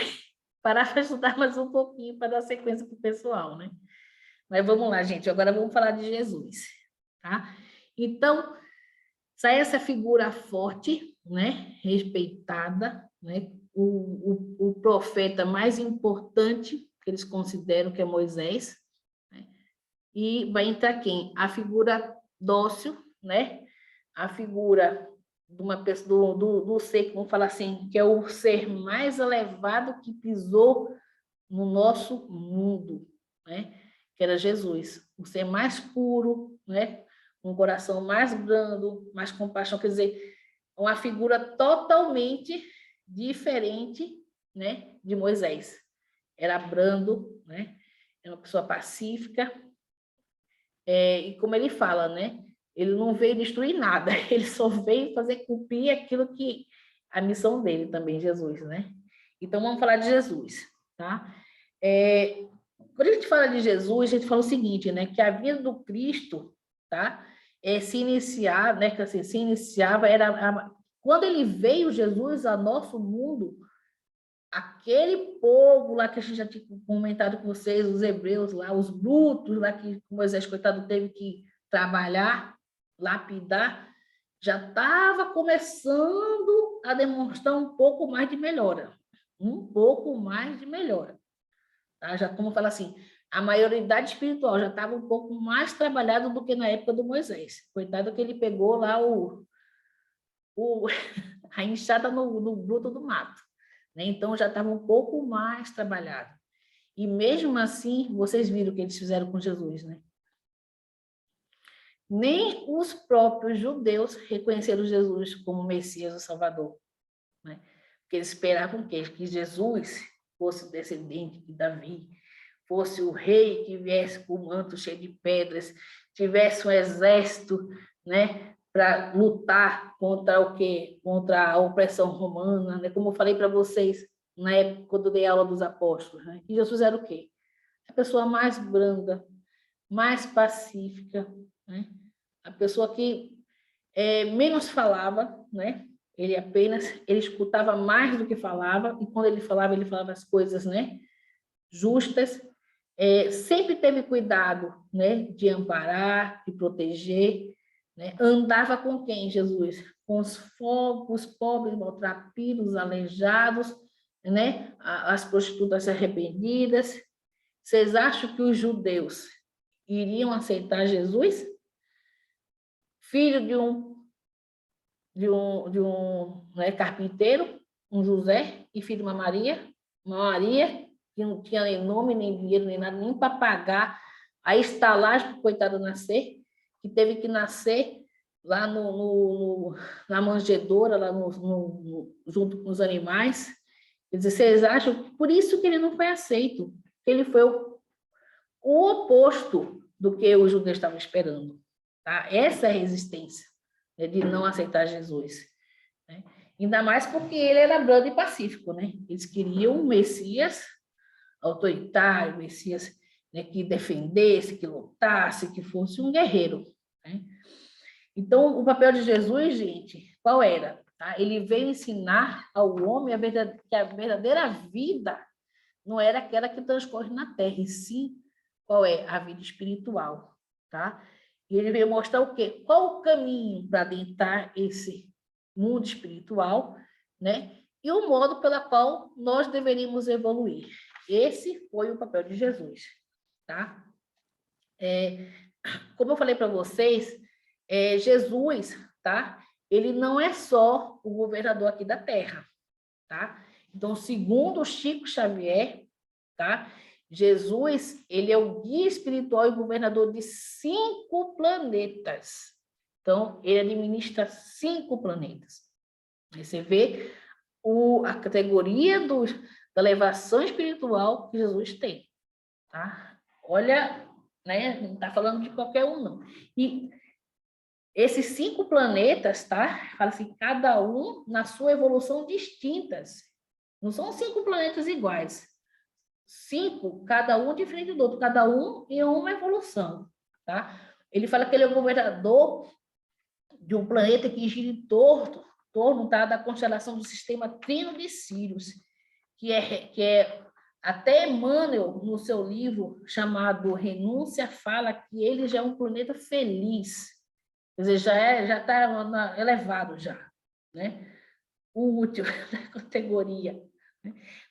parar para estudar mais um pouquinho, para dar sequência para o pessoal, né? Mas vamos lá, gente, agora vamos falar de Jesus, tá? Então, sai essa figura forte, né? Respeitada, né? O profeta mais importante que eles consideram que é Moisés, né? E vai entrar quem? A figura dócil, né? A figura de uma pessoa, do ser, vamos falar assim, que é o ser mais elevado que pisou no nosso mundo, né? Que era Jesus, o ser mais puro, né? Um coração mais brando, mais compaixão, quer dizer, uma figura totalmente diferente, né, de Moisés. Era brando, né? Era uma pessoa pacífica, e como ele fala, né? Ele não veio destruir nada, ele só veio fazer cumprir aquilo que a missão dele também, Jesus, né? Então vamos falar de Jesus, tá? Quando a gente fala de Jesus, a gente fala o seguinte, né? Que a vida do Cristo, tá? Se iniciar, né? Que assim, se iniciava quando ele veio, Jesus, ao nosso mundo, aquele povo lá que a gente já tinha comentado com vocês, os hebreus lá, os brutos lá que Moisés, coitado, teve que trabalhar, lapidar, já estava começando a demonstrar um pouco mais de melhora. Um pouco mais de melhora. Tá? Já, como fala assim, a maioridade espiritual já estava um pouco mais trabalhada do que na época do Moisés. Coitado que ele pegou lá a enxada no bruto do mato. Né? Então, já estava um pouco mais trabalhado. E mesmo assim, vocês viram o que eles fizeram com Jesus, né? Nem os próprios judeus reconheceram Jesus como Messias, o Salvador. Né? Porque eles esperavam que Jesus fosse o descendente de Davi, fosse o rei que viesse com o manto cheio de pedras, tivesse um exército, né, para lutar contra o quê? Contra a opressão romana, né? Como eu falei para vocês na época quando eu dei aula dos apóstolos, né? E Jesus era o quê? A pessoa mais branda, mais pacífica, né? A pessoa que menos falava, né? Ele escutava mais do que falava, e quando ele falava as coisas, né, justas. Sempre teve cuidado, né, de amparar, de proteger, né? Andava com quem, Jesus? Com os pobres, maltrapilhos, aleijados, né? As prostitutas arrependidas. Vocês acham que os judeus iriam aceitar Jesus? Filho de um né, carpinteiro, um José, e filho de uma Maria que não tinha nem nome, nem dinheiro, nem nada, nem para pagar a estalagem para o coitado nascer, que teve que nascer lá na manjedoura, lá junto com os animais. Quer dizer, vocês acham? Por isso que ele não foi aceito, que ele foi o oposto do que os judeus estavam esperando. Tá? Essa é a resistência, né, de não aceitar Jesus. Né? Ainda mais porque ele era brando e pacífico. Né? Eles queriam um Messias autoritário, Messias, né, que defendesse, que lutasse, que fosse um guerreiro. Né? Então, o papel de Jesus, gente, qual era? Tá? Ele veio ensinar ao homem que a verdadeira vida não era aquela que transcorre na terra, e sim qual é a vida espiritual. Tá? E ele veio mostrar o quê? Qual o caminho para adentrar esse mundo espiritual, né? E o modo pelo qual nós deveríamos evoluir. Esse foi o papel de Jesus, tá? Como eu falei para vocês, Jesus, tá? Ele não é só o governador aqui da Terra, tá? Então, segundo Chico Xavier, tá? Jesus, ele é o guia espiritual e governador de 5 planetas. Então, ele administra 5 planetas. Aí você vê a categoria da elevação espiritual que Jesus tem, tá? Olha, né? Não está falando de qualquer um, não. E esses 5 planetas, tá? Fala assim, cada um na sua evolução distintas. Não são 5 planetas iguais. 5, cada um diferente do outro, cada um em uma evolução, tá? Ele fala que ele é o governador de um planeta que gira em torno tá, da constelação do sistema Trino de Sírios, que é Até Emmanuel, no seu livro chamado Renúncia, fala que ele já é um planeta feliz. Quer dizer, já está elevado já, né? O último da categoria.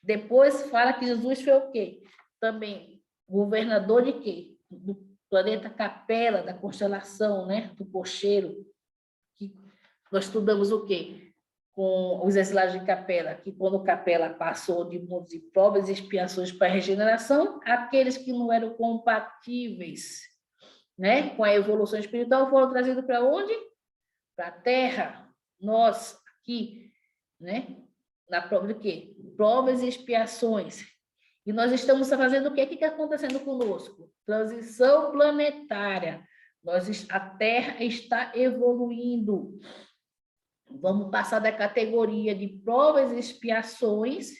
Depois fala que Jesus foi o quê? Também governador de quê? Do planeta Capela, da constelação, né? Do cocheiro. Que nós estudamos o quê? Com os exilados de Capela, que quando Capela passou de mundos de provas e expiações para a regeneração, aqueles que não eram compatíveis, né, com a evolução espiritual foram trazidos para onde? Para a Terra. Nós aqui, né, na prova do quê? Provas e expiações. E nós estamos fazendo o quê? O que está acontecendo conosco? Transição planetária. A Terra está evoluindo. Vamos passar da categoria de provas e expiações,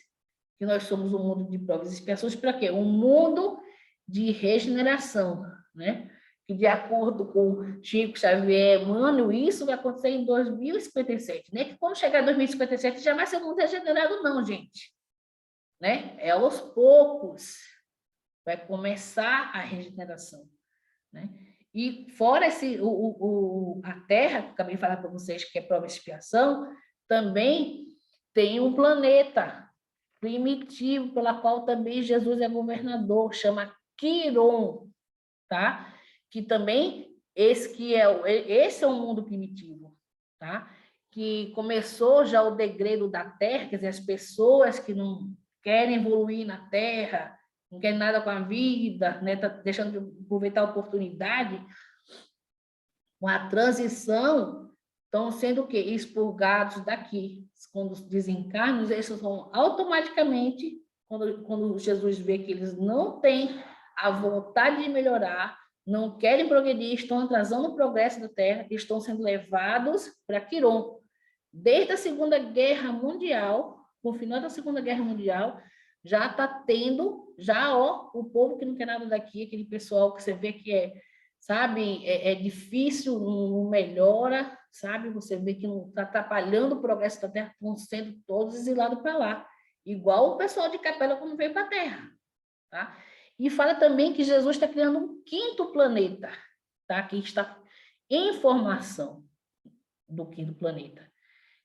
que nós somos um mundo de provas e expiações, para quê? Um mundo de regeneração, né? Que, de acordo com Chico Xavier, Emmanuel, isso vai acontecer em 2057. Nem que quando chegar em 2057 já vai ser um mundo regenerado, não, gente. Né? É aos poucos vai começar a regeneração, né? E fora a Terra, que eu acabei de falar para vocês que é prova de expiação, também tem um planeta primitivo, pela qual também Jesus é governador, chama Quiron, tá? Que também esse é um mundo primitivo, tá? Que começou já o degredo da Terra, quer dizer, as pessoas que não querem evoluir na Terra, não querem nada com a vida, né? Tá deixando de aproveitar a oportunidade, com a transição, estão sendo o quê? Expurgados daqui. Quando desencarnam, eles vão automaticamente, quando Jesus vê que eles não têm a vontade de melhorar, não querem progredir, estão atrasando o progresso da Terra, estão sendo levados para Quiron. Desde a Segunda Guerra Mundial, com o final da Segunda Guerra Mundial, já está tendo, o povo que não quer nada daqui, aquele pessoal que você vê que sabe, é difícil, não melhora, sabe? Você vê que não está atrapalhando o progresso da Terra, estão sendo todos exilados para lá. Igual o pessoal de Capela quando veio para a Terra, tá? E fala também que Jesus está criando um quinto planeta, tá? Que está em formação do quinto planeta.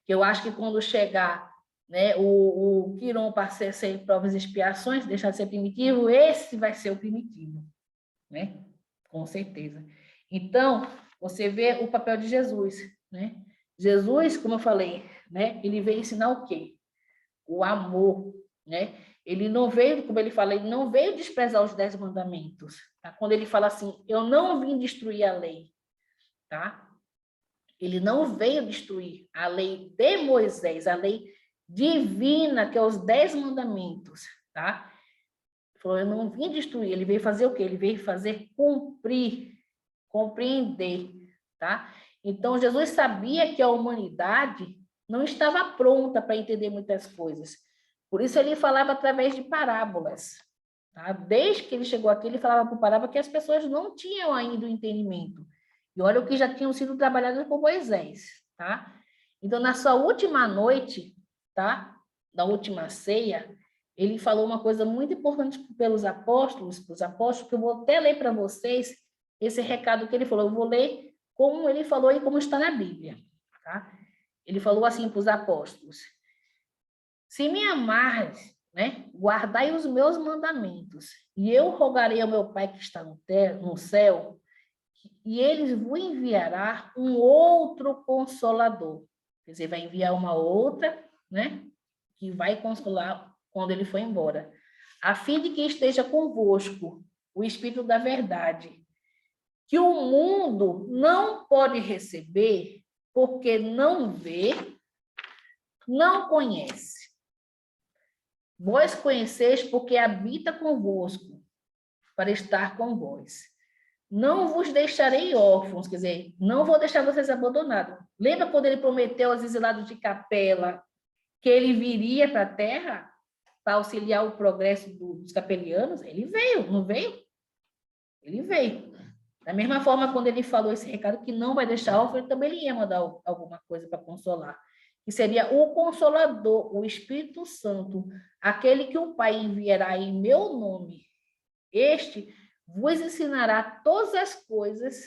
Que eu acho que quando chegar, né, o Quiron para ser provas e expiações, deixar de ser primitivo, esse vai ser o primitivo, né? Com certeza. Então, você vê o papel de Jesus, né? Jesus, como eu falei, né, ele veio ensinar o quê? O amor, né? Ele não veio, como ele fala, ele não veio desprezar os 10 mandamentos, tá? Quando ele fala assim, eu não vim destruir a lei, tá? Ele não veio destruir a lei de Moisés, a lei divina, que é os 10 mandamentos, tá? Ele falou, eu não vim destruir, ele veio fazer o quê? Ele veio fazer cumprir, compreender, tá? Então, Jesus sabia que a humanidade não estava pronta para entender muitas coisas. Por isso, ele falava através de parábolas, tá? Desde que ele chegou aqui, ele falava por parábola que as pessoas não tinham ainda o entendimento. E olha o que já tinham sido trabalhados por Moisés, tá? Então, na sua última noite, tá? Na última ceia, ele falou uma coisa muito importante para os apóstolos, que eu vou até ler para vocês esse recado que ele falou. Eu vou ler como ele falou e como está na Bíblia, tá? Ele falou assim para os apóstolos: se me amardes, né, guardai os meus mandamentos, e eu rogarei ao meu Pai que está no céu, e ele vos enviará um outro consolador. Quer dizer, vai enviar uma outra, né, que vai consolar quando ele for embora, a fim de que esteja convosco o Espírito da verdade, que o mundo não pode receber, porque não vê, não conhece. Vós conheceis porque habita convosco, para estar com vós. Não vos deixarei órfãos, quer dizer, não vou deixar vocês abandonados. Lembra quando ele prometeu aos exilados de Capela que ele viria para a Terra para auxiliar o progresso dos capelianos? Ele veio, não veio? Ele veio. Da mesma forma, quando ele falou esse recado que não vai deixar órfão, ele também ia mandar alguma coisa para consolar. que seria o Consolador, o Espírito Santo, aquele que o Pai enviará em meu nome. Este vos ensinará todas as coisas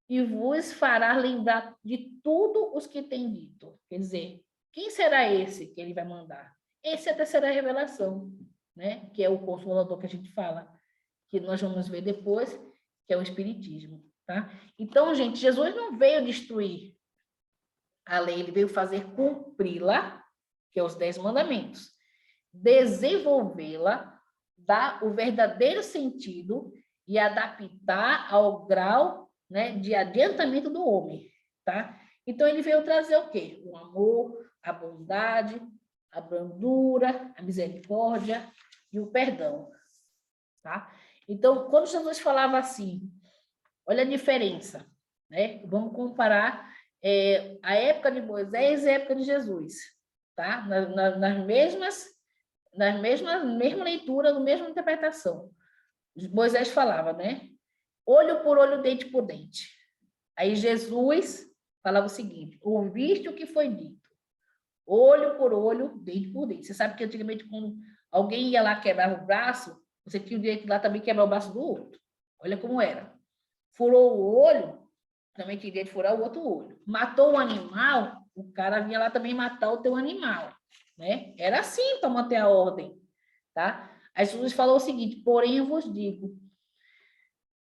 e vos fará lembrar de tudo os que tem dito. Quer dizer, quem será esse que ele vai mandar? Essa é a terceira revelação, né? Que é o Consolador que a gente fala, que nós vamos ver depois, que é o Espiritismo. Tá? Então, gente, Jesus não veio destruir a lei, ele veio fazer cumpri-la, que é os 10 mandamentos, desenvolvê-la, dar o verdadeiro sentido e adaptar ao grau, né, de adiantamento do homem. Tá? Então, ele veio trazer o quê? O amor, a bondade, a brandura, a misericórdia e o perdão. Tá? Então, quando Jesus falava assim, olha a diferença, né? Vamos comparar a época de Moisés e a época de Jesus, tá? Na mesma leitura, na mesma interpretação. Moisés falava, né? Olho por olho, dente por dente. Aí Jesus falava o seguinte: ouviste o que foi dito, olho por olho, dente por dente. Você sabe que antigamente, quando alguém ia lá quebrar o braço, você tinha o direito de lá também quebrar o braço do outro. Olha como era. Furou o olho, também tinha direito de furar o outro olho. Matou um animal, o cara vinha lá também matar o teu animal. Né? Era assim para manter a ordem. Tá? Aí Jesus falou o seguinte: porém eu vos digo,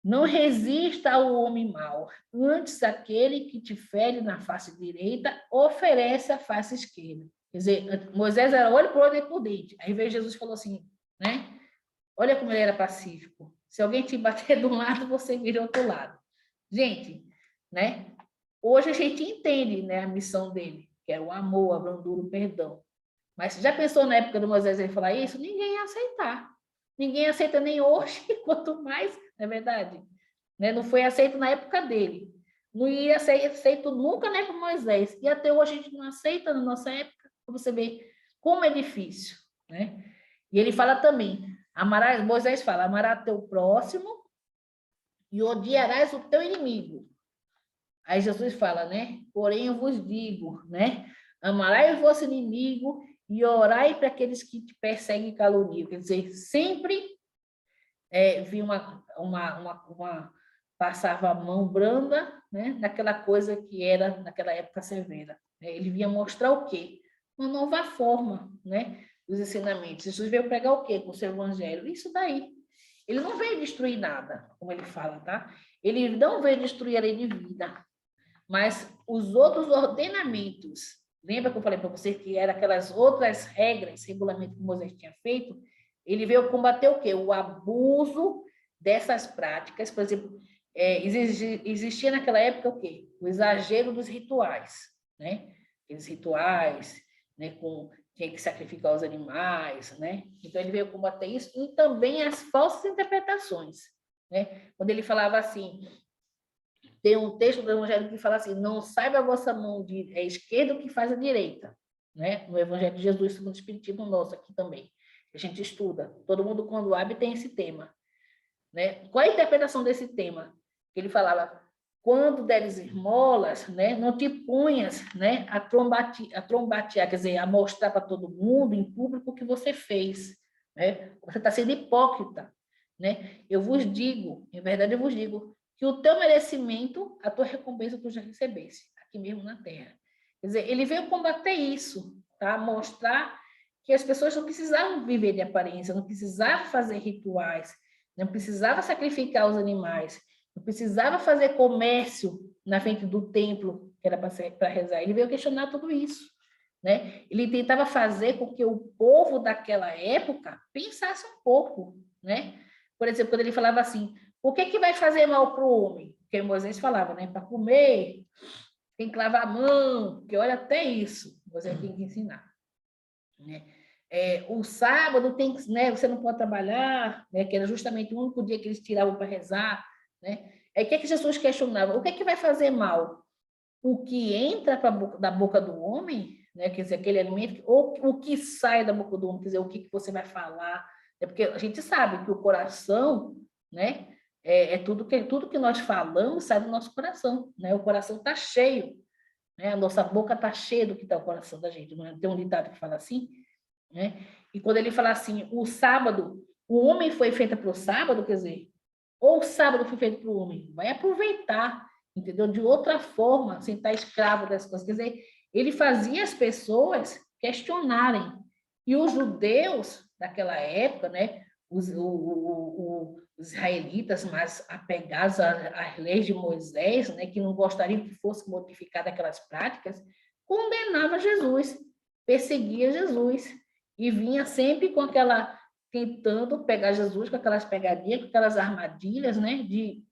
não resista ao homem mau, antes aquele que te fere na face direita, oferece a face esquerda. Quer dizer, Moisés era olho por olho, dente por dente. Aí veio Jesus e falou assim, né? Olha como ele era pacífico. Se alguém te bater de um lado, você vira do outro lado. Gente, né? Hoje a gente entende, né, a missão dele, que é o amor, a brandura, o perdão. Mas já pensou na época do Moisés ele falar isso? Ninguém ia aceitar. Ninguém aceita nem hoje, quanto mais, não é verdade? Né? Não foi aceito na época dele. Não ia ser aceito nunca na época de Moisés. E até hoje a gente não aceita na nossa época, para você ver como é difícil. Né? E ele fala também, amarás, Moisés fala, amarás teu próximo e odiarás o teu inimigo. Aí Jesus fala, né? Porém eu vos digo, né? Amarai o vosso inimigo e orai para aqueles que te perseguem e caluniam. Quer dizer, sempre vi passava a mão branda, né? Naquela coisa que era, naquela época, severa. Ele vinha mostrar o quê? Uma nova forma, né? Dos ensinamentos. Jesus veio pregar o quê com o seu evangelho? Isso daí. Ele não veio destruir nada, como ele fala, tá? Ele não veio destruir a lei de vida, mas os outros ordenamentos. Lembra que eu falei para você que eram aquelas outras regras, regulamentos que Moisés tinha feito? Ele veio combater o quê? O abuso dessas práticas. Por exemplo, existia naquela época o quê? O exagero dos rituais, né? Aqueles rituais, né? Tinha que sacrificar os animais, né? Então, ele veio combater isso e também as falsas interpretações, né? Quando ele falava assim, tem um texto do Evangelho que fala assim, não saiba a vossa mão esquerda o que faz a direita, né? No Evangelho de Jesus, segundo o Espiritismo nosso aqui também. A gente estuda. Todo mundo, quando abre, tem esse tema. Né? Qual é a interpretação desse tema? Ele falava, quando deres esmolas, né, não te ponhas, né, a trombatear, quer dizer, a mostrar para todo mundo, em público, o que você fez. Né? Você está sendo hipócrita. Né? Eu vos digo, em verdade eu vos digo, que o teu merecimento, a tua recompensa tu já recebesse, aqui mesmo na terra. Quer dizer, ele veio combater isso, tá? Mostrar que as pessoas não precisavam viver de aparência, não precisavam fazer rituais, não precisava sacrificar os animais, não precisava fazer comércio na frente do templo, que era para rezar. Ele veio questionar tudo isso. Né? Ele tentava fazer com que o povo daquela época pensasse um pouco. Né? Por exemplo, quando ele falava assim, o que vai fazer mal para o homem? Porque Moisés falava, né? Para comer, tem que lavar a mão, porque olha até isso, Moisés tem que ensinar. Né? O sábado tem que, né, você não pode trabalhar, né, que era justamente o único dia que eles tiravam para rezar. Né? Aí o que Jesus questionava? O que vai fazer mal? O que entra da boca do homem, né, quer dizer, aquele alimento, ou o que sai da boca do homem, quer dizer, o que você vai falar. Porque a gente sabe que o coração, né, tudo que nós falamos sai do nosso coração. Né? O coração está cheio. né? A nossa boca está cheia do que está o coração da gente. Não é? Tem um ditado que fala assim, né? E quando ele fala assim, o sábado, o homem foi feito para o sábado, quer dizer, ou o sábado foi feito para o homem, vai aproveitar, entendeu? De outra forma, sem estar escravo das coisas. Quer dizer, ele fazia as pessoas questionarem. E os judeus daquela época, né? Os israelitas mais apegados às leis de Moisés, né? Que não gostariam que fosse modificada aquelas práticas, condenava Jesus, perseguia Jesus e vinha sempre com aquela tentando pegar Jesus com aquelas pegadinhas, com aquelas armadilhas, né? De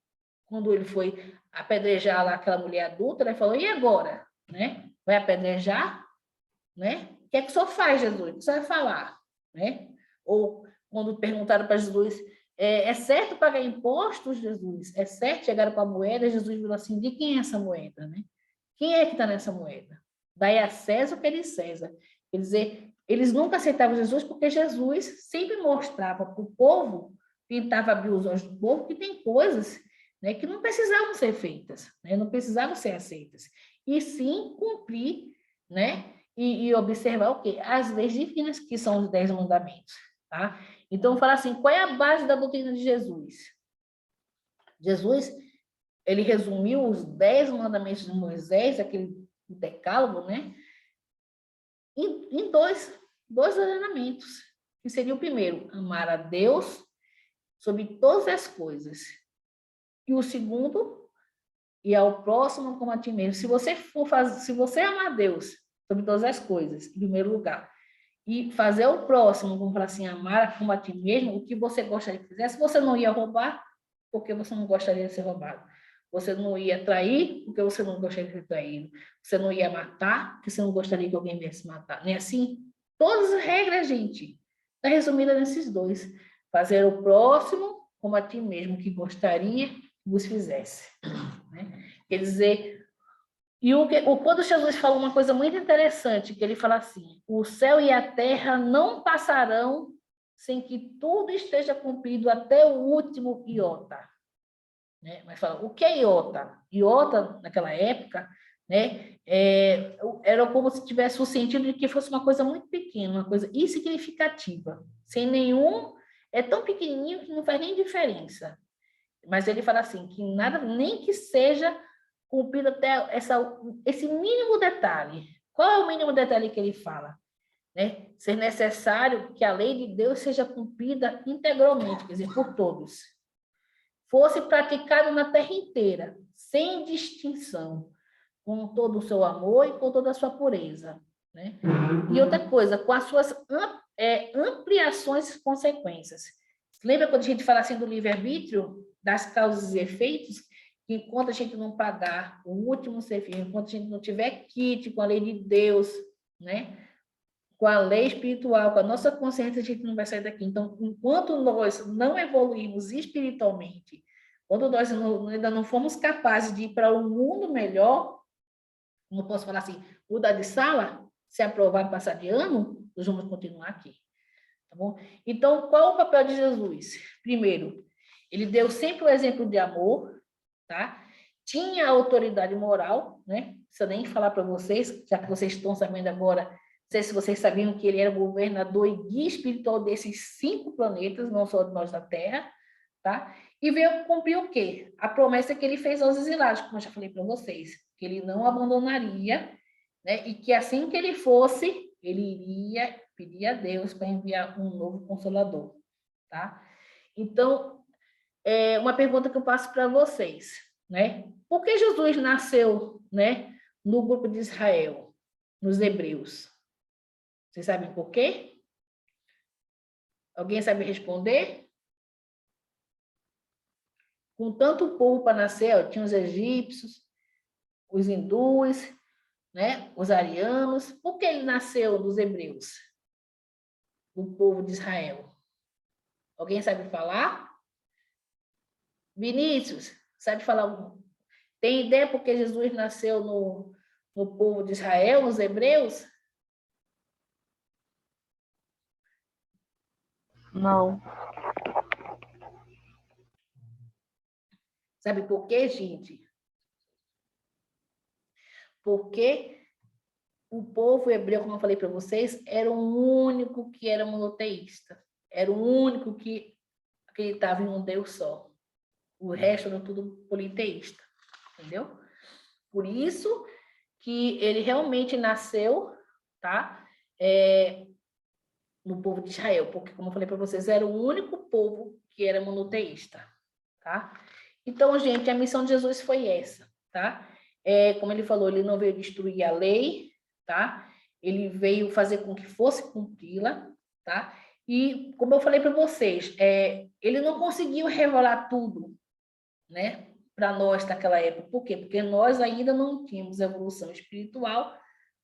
quando ele foi apedrejar lá aquela mulher adulta, ele falou: "E agora, né? Vai apedrejar, né? O que é que o senhor faz, Jesus? O que o senhor vai falar, né?" Ou quando perguntaram para Jesus: é certo pagar impostos, Jesus? É certo chegar com a moeda? Jesus falou assim: "De quem é essa moeda, né? Quem é que está nessa moeda? Dai a César o que é de César." Quer dizer, eles nunca aceitavam Jesus porque Jesus sempre mostrava para o povo, tentava abrir os olhos do povo, que tem coisas, né, que não precisavam ser feitas, né, não precisavam ser aceitas, e sim cumprir, né, e observar o quê? As leis divinas, que são os 10 mandamentos. Tá? Então, falar assim, qual é a base da doutrina de Jesus? Jesus, ele resumiu os 10 mandamentos de Moisés, aquele decálogo, né? Em dois ordenamentos, que seria o primeiro, amar a Deus sobre todas as coisas. E o segundo, e ao próximo como a ti mesmo. Se você amar a Deus sobre todas as coisas, em primeiro lugar, e fazer o próximo, vamos falar assim, amar como a ti mesmo, o que você gostaria que fizesse, você não ia roubar, porque você não gostaria de ser roubado. Você não ia trair, porque você não gostaria de ser traído. Você não ia matar, porque você não gostaria que alguém viesse matar. Não é assim? Todas as regras, gente, está resumida nesses dois. Fazer o próximo como a ti mesmo, que gostaria que vos fizesse. Né? Quer dizer, quando Jesus fala uma coisa muito interessante, que ele fala assim: o céu e a terra não passarão sem que tudo esteja cumprido até o último iota. Né? Mas fala, o que é iota? Iota, naquela época, né, era como se tivesse o sentido de que fosse uma coisa muito pequena, uma coisa insignificativa, sem nenhum... É tão pequenininho que não faz nem diferença. Mas ele fala assim, que nada, nem que seja cumprido até esse mínimo detalhe. Qual é o mínimo detalhe que ele fala? Né? Ser necessário que a lei de Deus seja cumprida integralmente, quer dizer, por todos. Fosse praticado na terra inteira, sem distinção, com todo o seu amor e com toda a sua pureza. Né? E outra coisa, com as suas ampliações e consequências. Lembra quando a gente fala assim do livre-arbítrio, das causas e efeitos? Que enquanto a gente não pagar o último serviço, enquanto a gente não tiver kit com a lei de Deus, né? Com a lei espiritual, com a nossa consciência, a gente não vai sair daqui. Então, enquanto nós não evoluirmos espiritualmente, quando nós ainda não fomos capazes de ir para um mundo melhor, não posso falar assim, mudar de sala, se aprovar, passar de ano, nós vamos continuar aqui. Tá bom? Então, qual é o papel de Jesus? Primeiro, ele deu sempre o exemplo de amor, tá? Tinha autoridade moral, né? Não precisa nem falar para vocês, já que vocês estão sabendo agora, não sei se vocês sabiam que ele era governador e guia espiritual desses 5 planetas, não só de nós da Terra, tá? E veio cumprir o quê? A promessa que ele fez aos exilados, como eu já falei para vocês, que ele não abandonaria, né? E que assim que ele fosse, ele iria pedir a Deus para enviar um novo Consolador, tá? Então, uma pergunta que eu passo para vocês, né? Por que Jesus nasceu, né, no grupo de Israel, nos hebreus? Vocês sabem por quê? Alguém sabe responder? Com tanto povo para nascer, tinha os egípcios, os hindus, né, os arianos. Por que ele nasceu dos hebreus, do povo de Israel? Alguém sabe falar? Vinícius, sabe falar? Tem ideia por que Jesus nasceu no povo de Israel, nos hebreus? Não. Sabe por quê, gente? Porque o povo hebreu, como eu falei para vocês, era o único que era monoteísta. Era o único que acreditava em um Deus só. O resto era tudo politeísta, entendeu? Por isso que ele realmente nasceu, tá? No povo de Israel, porque, como eu falei para vocês, era o único povo que era monoteísta, tá? Então, gente, a missão de Jesus foi essa, tá? Como ele falou, ele não veio destruir a lei, tá? Ele veio fazer com que fosse cumpri-la, tá? E, como eu falei para vocês, ele não conseguiu revelar tudo, né, para nós naquela época. Por quê? Porque nós ainda não tínhamos evolução espiritual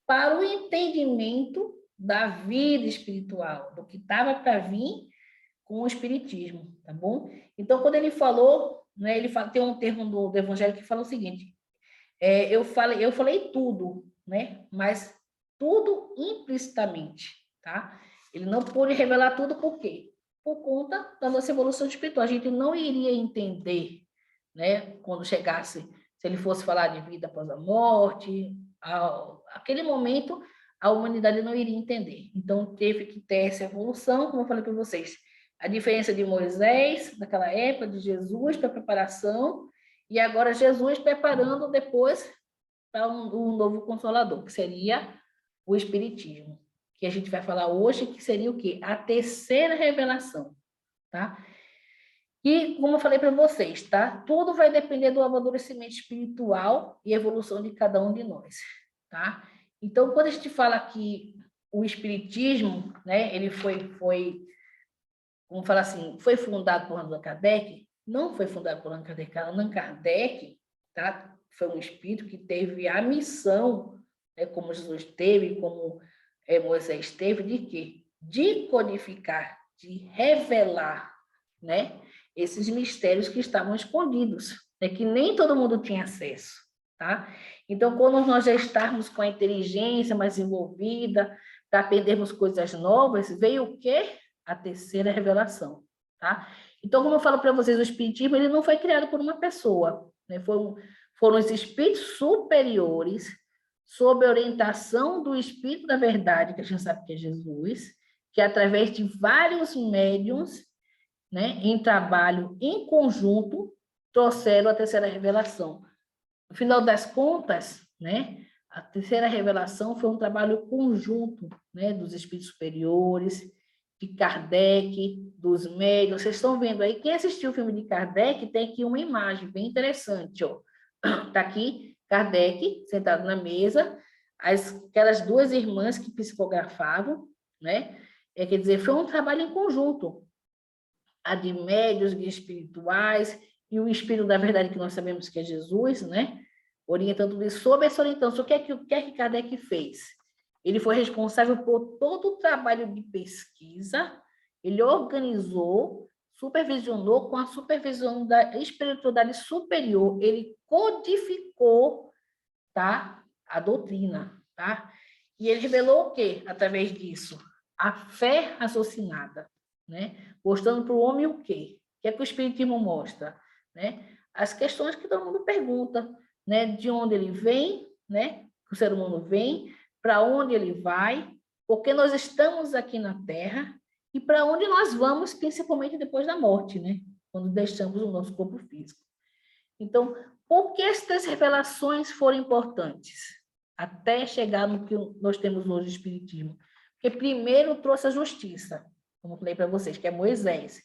para o entendimento da vida espiritual, do que estava para vir com o espiritismo, tá bom? Então, quando ele falou, né, tem um termo do Evangelho que fala o seguinte: eu falei tudo, né, mas tudo implicitamente, tá? Ele não pôde revelar tudo, por quê? Por conta da nossa evolução espiritual. A gente não iria entender, né, quando chegasse, se ele fosse falar de vida após a morte, aquele momento a humanidade não iria entender. Então, teve que ter essa evolução, como eu falei para vocês. A diferença de Moisés, naquela época, de Jesus para a preparação, e agora Jesus preparando depois para um novo Consolador, que seria o Espiritismo, que a gente vai falar hoje, que seria o quê? A terceira revelação, tá? E, como eu falei para vocês, tá? Tudo vai depender do amadurecimento espiritual e evolução de cada um de nós, tá? Então, quando a gente fala que o Espiritismo, né, ele vamos falar assim, foi fundado por Allan Kardec, não foi fundado por Allan Kardec. Allan Kardec, tá? Foi um espírito que teve a missão, né, como Jesus teve, como Moisés teve, de quê? De codificar, de revelar, né, esses mistérios que estavam escondidos, né, que nem todo mundo tinha acesso, tá? Então, quando nós já estarmos com a inteligência mais envolvida, para aprendermos coisas novas, veio o quê? A terceira revelação, tá? Então, como eu falo para vocês, o Espiritismo ele não foi criado por uma pessoa, né? Foram os espíritos superiores, sob a orientação do Espírito da Verdade, que a gente sabe que é Jesus, que através de vários médiuns, né, em trabalho em conjunto, trouxeram a terceira revelação. No final das contas, né, a terceira revelação foi um trabalho conjunto, né, dos espíritos superiores, de Kardec, dos médiuns. Vocês estão vendo aí, quem assistiu o filme de Kardec tem aqui uma imagem bem interessante, ó. Tá aqui Kardec sentado na mesa, aquelas duas irmãs que psicografavam, né? Quer dizer, foi um trabalho em conjunto, a de médiuns, de espirituais, e o Espírito da Verdade, que nós sabemos que é Jesus, né? Orientando isso, sob essa orientação. O que é que Kardec fez? Ele foi responsável por todo o trabalho de pesquisa, ele organizou, supervisionou, com a supervisão da espiritualidade superior, ele codificou, tá, a doutrina, tá? E ele revelou o quê? Através disso, a fé raciocinada, né? Mostrando para o homem o quê? O que é que o Espiritismo mostra? Né? As questões que todo mundo pergunta, né? De onde ele vem, né? O ser humano vem, para onde ele vai, porque nós estamos aqui na Terra e para onde nós vamos, principalmente depois da morte, né? Quando deixamos o nosso corpo físico. Então, por que estas revelações foram importantes? Até chegar no que nós temos hoje, o Espiritismo. Porque primeiro trouxe a justiça, como eu falei para vocês, que é Moisés.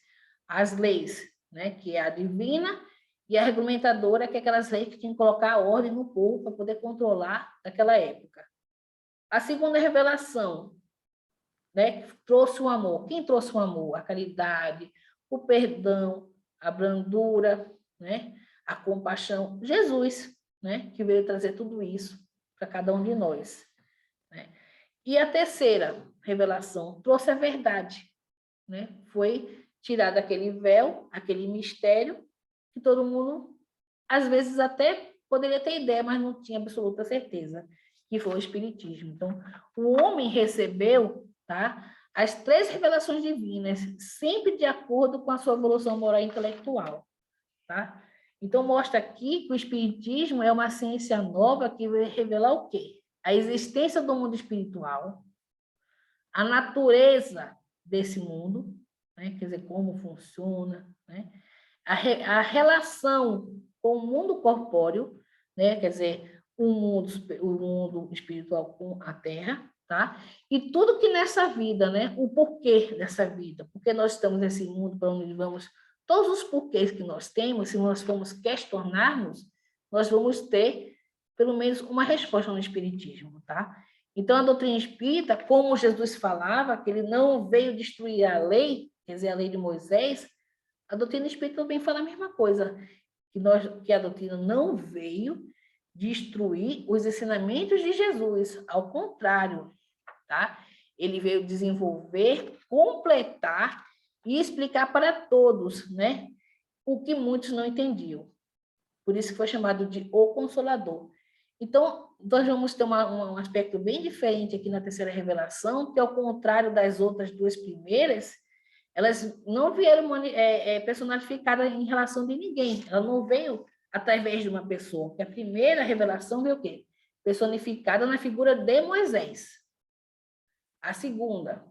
As leis, né, que é a divina, e a regulamentadora, que é aquelas leis que tinham que colocar a ordem no povo para poder controlar naquela época. A segunda revelação, né, trouxe o amor. Quem trouxe o amor? A caridade, o perdão, a brandura, né, a compaixão. Jesus, né, que veio trazer tudo isso para cada um de nós. Né? E a terceira revelação trouxe a verdade. Né? Foi tirado aquele véu, aquele mistério, que todo mundo, às vezes, até poderia ter ideia, mas não tinha absoluta certeza, que foi o Espiritismo. Então, o homem recebeu, tá, as três revelações divinas, sempre de acordo com a sua evolução moral e intelectual. Tá? Então, mostra aqui que o Espiritismo é uma ciência nova que vai revelar o quê? A existência do mundo espiritual, a natureza desse mundo, né? Quer dizer, como funciona, né? A relação com o mundo corpóreo, né? Quer dizer, o mundo espiritual com a Terra, tá? E tudo que nessa vida, né? O porquê dessa vida, porque nós estamos nesse mundo, para onde vamos, todos os porquês que nós temos, se nós formos questionarmos, nós vamos ter, pelo menos, uma resposta no Espiritismo, tá? Então, a doutrina espírita, como Jesus falava, que ele não veio destruir a lei, quer dizer, a lei de Moisés, a doutrina espírita também fala a mesma coisa, que a doutrina não veio destruir os ensinamentos de Jesus, ao contrário, tá? Ele veio desenvolver, completar e explicar para todos, né? O que muitos não entendiam. Por isso que foi chamado de o Consolador. Então, nós vamos ter um aspecto bem diferente aqui na terceira revelação, que ao contrário das outras duas primeiras, elas não vieram personificadas em relação de ninguém. Ela não veio através de uma pessoa. Porque a primeira revelação veio o quê? Personificada na figura de Moisés. A segunda,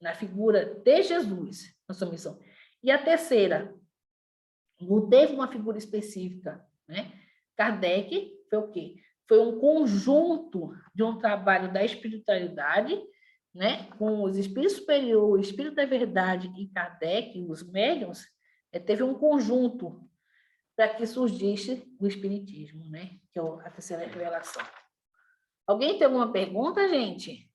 na figura de Jesus, na sua missão. E a terceira, não teve uma figura específica, né? Kardec foi o quê? Foi um conjunto de um trabalho da espiritualidade, né? Com os espíritos superiores, o espírito da verdade e Kardec, os médiuns, teve um conjunto para que surgisse o espiritismo, né? Que é a terceira revelação. Alguém tem alguma pergunta, gente?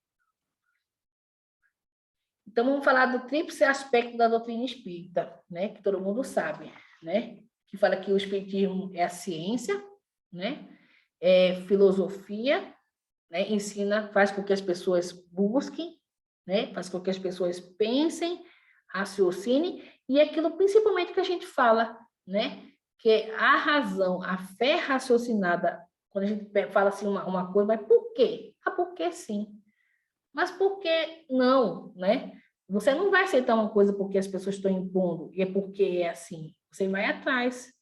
Então, vamos falar do tríplice aspecto da doutrina espírita, né? Que todo mundo sabe, né? Que fala que o espiritismo é a ciência, né? É filosofia, né? Ensina, faz com que as pessoas busquem, né? Faz com que as pessoas pensem, raciocinem, e aquilo principalmente que a gente fala, né? Que é a razão, a fé raciocinada, quando a gente fala assim uma coisa, mas por quê? Ah, porque sim. Mas por que não, né? Você não vai aceitar uma coisa porque as pessoas estão impondo, e é porque é assim. Você vai atrás,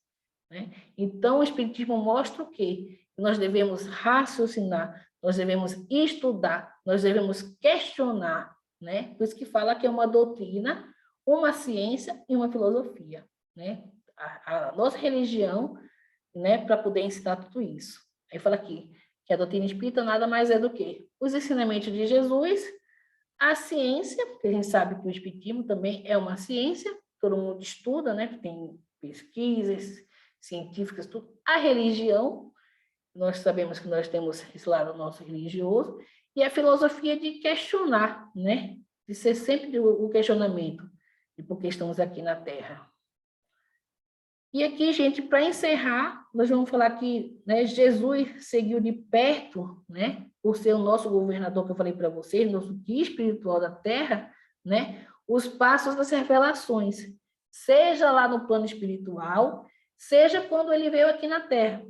né? Então, o Espiritismo mostra o quê? Nós devemos raciocinar, nós devemos estudar, nós devemos questionar, né? Por isso que fala que é uma doutrina, uma ciência e uma filosofia, né? A nossa religião, né, para poder ensinar tudo isso. Aí fala aqui que a doutrina espírita nada mais é do que os ensinamentos de Jesus, a ciência, porque a gente sabe que o espiritismo também é uma ciência, todo mundo estuda, né? Tem pesquisas científicas, tudo. A religião, nós sabemos que nós temos esse lado nosso religioso, e a filosofia de questionar, né? De ser sempre o questionamento de por que estamos aqui na Terra. E aqui, gente, para encerrar, nós vamos falar que, né, Jesus seguiu de perto, né, por ser o nosso governador, que eu falei para vocês, nosso guia espiritual da Terra, né, os passos das revelações, seja lá no plano espiritual, seja quando ele veio aqui na Terra,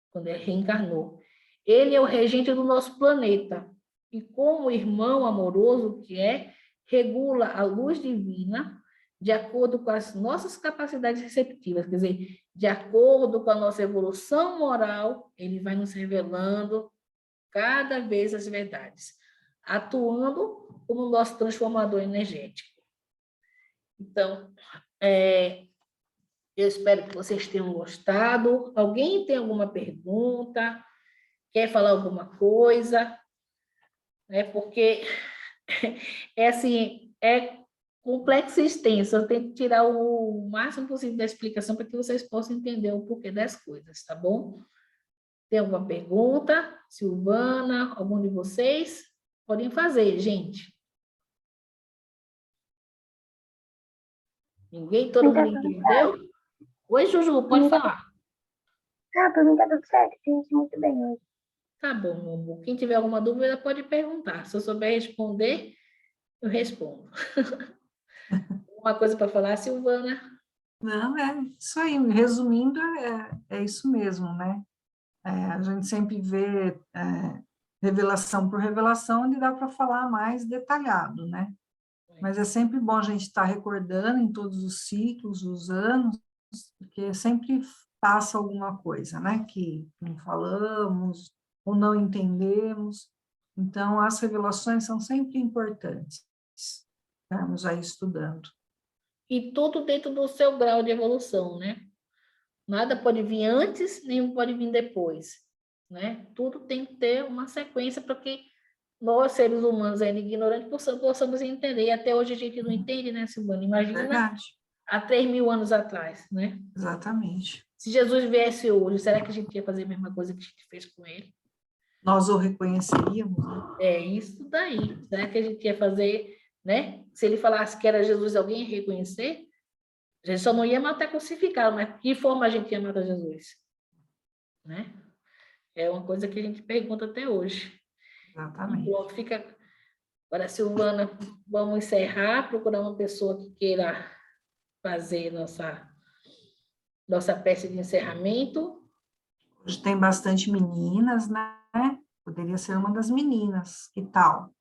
quando ele reencarnou. Ele é o regente do nosso planeta, e como irmão amoroso que é, regula a luz divina de acordo com as nossas capacidades receptivas, quer dizer, de acordo com a nossa evolução moral, ele vai nos revelando cada vez as verdades, atuando como nosso transformador energético. Então, eu espero que vocês tenham gostado. Alguém tem alguma pergunta? Quer falar alguma coisa? Porque é assim, é complexo e extenso. Eu tento tirar o máximo possível da explicação para que vocês possam entender o porquê das coisas, tá bom? Tem alguma pergunta? Silvana, algum de vocês? Podem fazer, gente. Ninguém? Todo mundo entendeu? Oi, Juju, pode falar. Ah, para mim tá tudo certo, gente, muito bem hoje. Tá bom, meu amor. Quem tiver alguma dúvida pode perguntar. Se eu souber responder, eu respondo. Uma coisa para falar, Silvana? Não, é isso aí. Resumindo, é isso mesmo, né? A gente sempre vê revelação por revelação, onde dá para falar mais detalhado, né? Mas é sempre bom a gente estar recordando em todos os ciclos, os anos, porque sempre passa alguma coisa, né? Que não falamos ou não entendemos. Então, as revelações são sempre importantes, estarmos aí estudando. E tudo dentro do seu grau de evolução, né? Nada pode vir antes, nem pode vir depois, né? Tudo tem que ter uma sequência para que nós, seres humanos, ainda ignorantes, possamos entender. E até hoje a gente não entende, né, Silvana? Imagina Verdade, há 3.000 anos atrás, né? exatamente. Se Jesus viesse hoje, será que a gente ia fazer a mesma coisa que a gente fez com ele? Nós o reconheceríamos, né? É isso daí. Será que a gente ia fazer, né? Se ele falasse que era Jesus, alguém ia reconhecer? A gente só não ia matar crucificado, mas de que forma a gente ia matar Jesus? Né? É uma coisa que a gente pergunta até hoje. Exatamente. E pronto, fica. Agora, Silvana, vamos encerrar, procurar uma pessoa que queira fazer nossa peça de encerramento. Hoje tem bastante meninas, né? Poderia ser uma das meninas, que tal?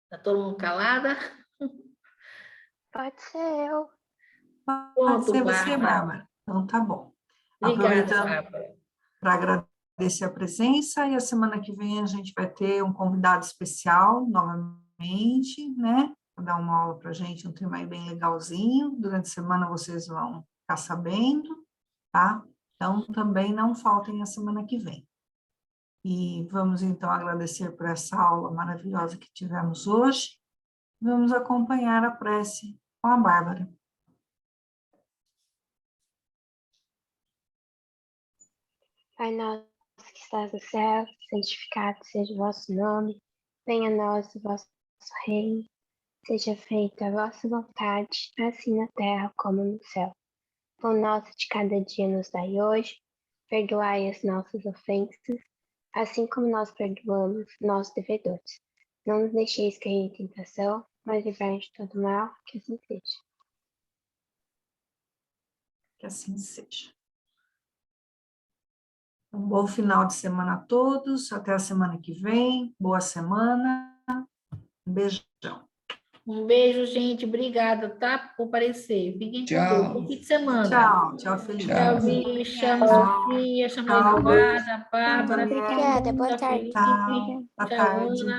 Está todo mundo calada? Pode ser eu. Pode ser Pronto, você, Bárbara. Bárbara. Então, tá bom. Obrigada, Aproveitando Bárbara. para agradecer a presença, e a semana que vem a gente vai ter um convidado especial, novamente, né? Para dar uma aula para a gente, um tema aí bem legalzinho. Durante a semana vocês vão ficar sabendo, tá? Então, também não faltem a semana que vem. E vamos, então, agradecer por essa aula maravilhosa que tivemos hoje. Vamos acompanhar a prece com a Bárbara. Pai nosso que estás no céu, santificado seja o vosso nome. Venha a nós o vosso reino. Seja feita a vossa vontade, assim na terra como no céu. O pão nosso de cada dia nos dai hoje. Perdoai as nossas ofensas, assim como nós perdoamos nossos devedores. Não nos deixeis cair em tentação, mas livrai-nos de todo mal, que assim seja. Que assim seja. Um bom final de semana a todos. Até a semana que vem. Boa semana. Um beijão. Um beijo, gente. Obrigada, tá? Por aparecer. Fiquem com Deus. Bom fim de semana. Tchau. Tchau, Felipe. Tchau, Bicha, Sofia, chama a Eduarda, Bárbara, Daniela. Obrigada, boa Fernanda, tarde. Felipe. Boa Tchau, tarde. Ana.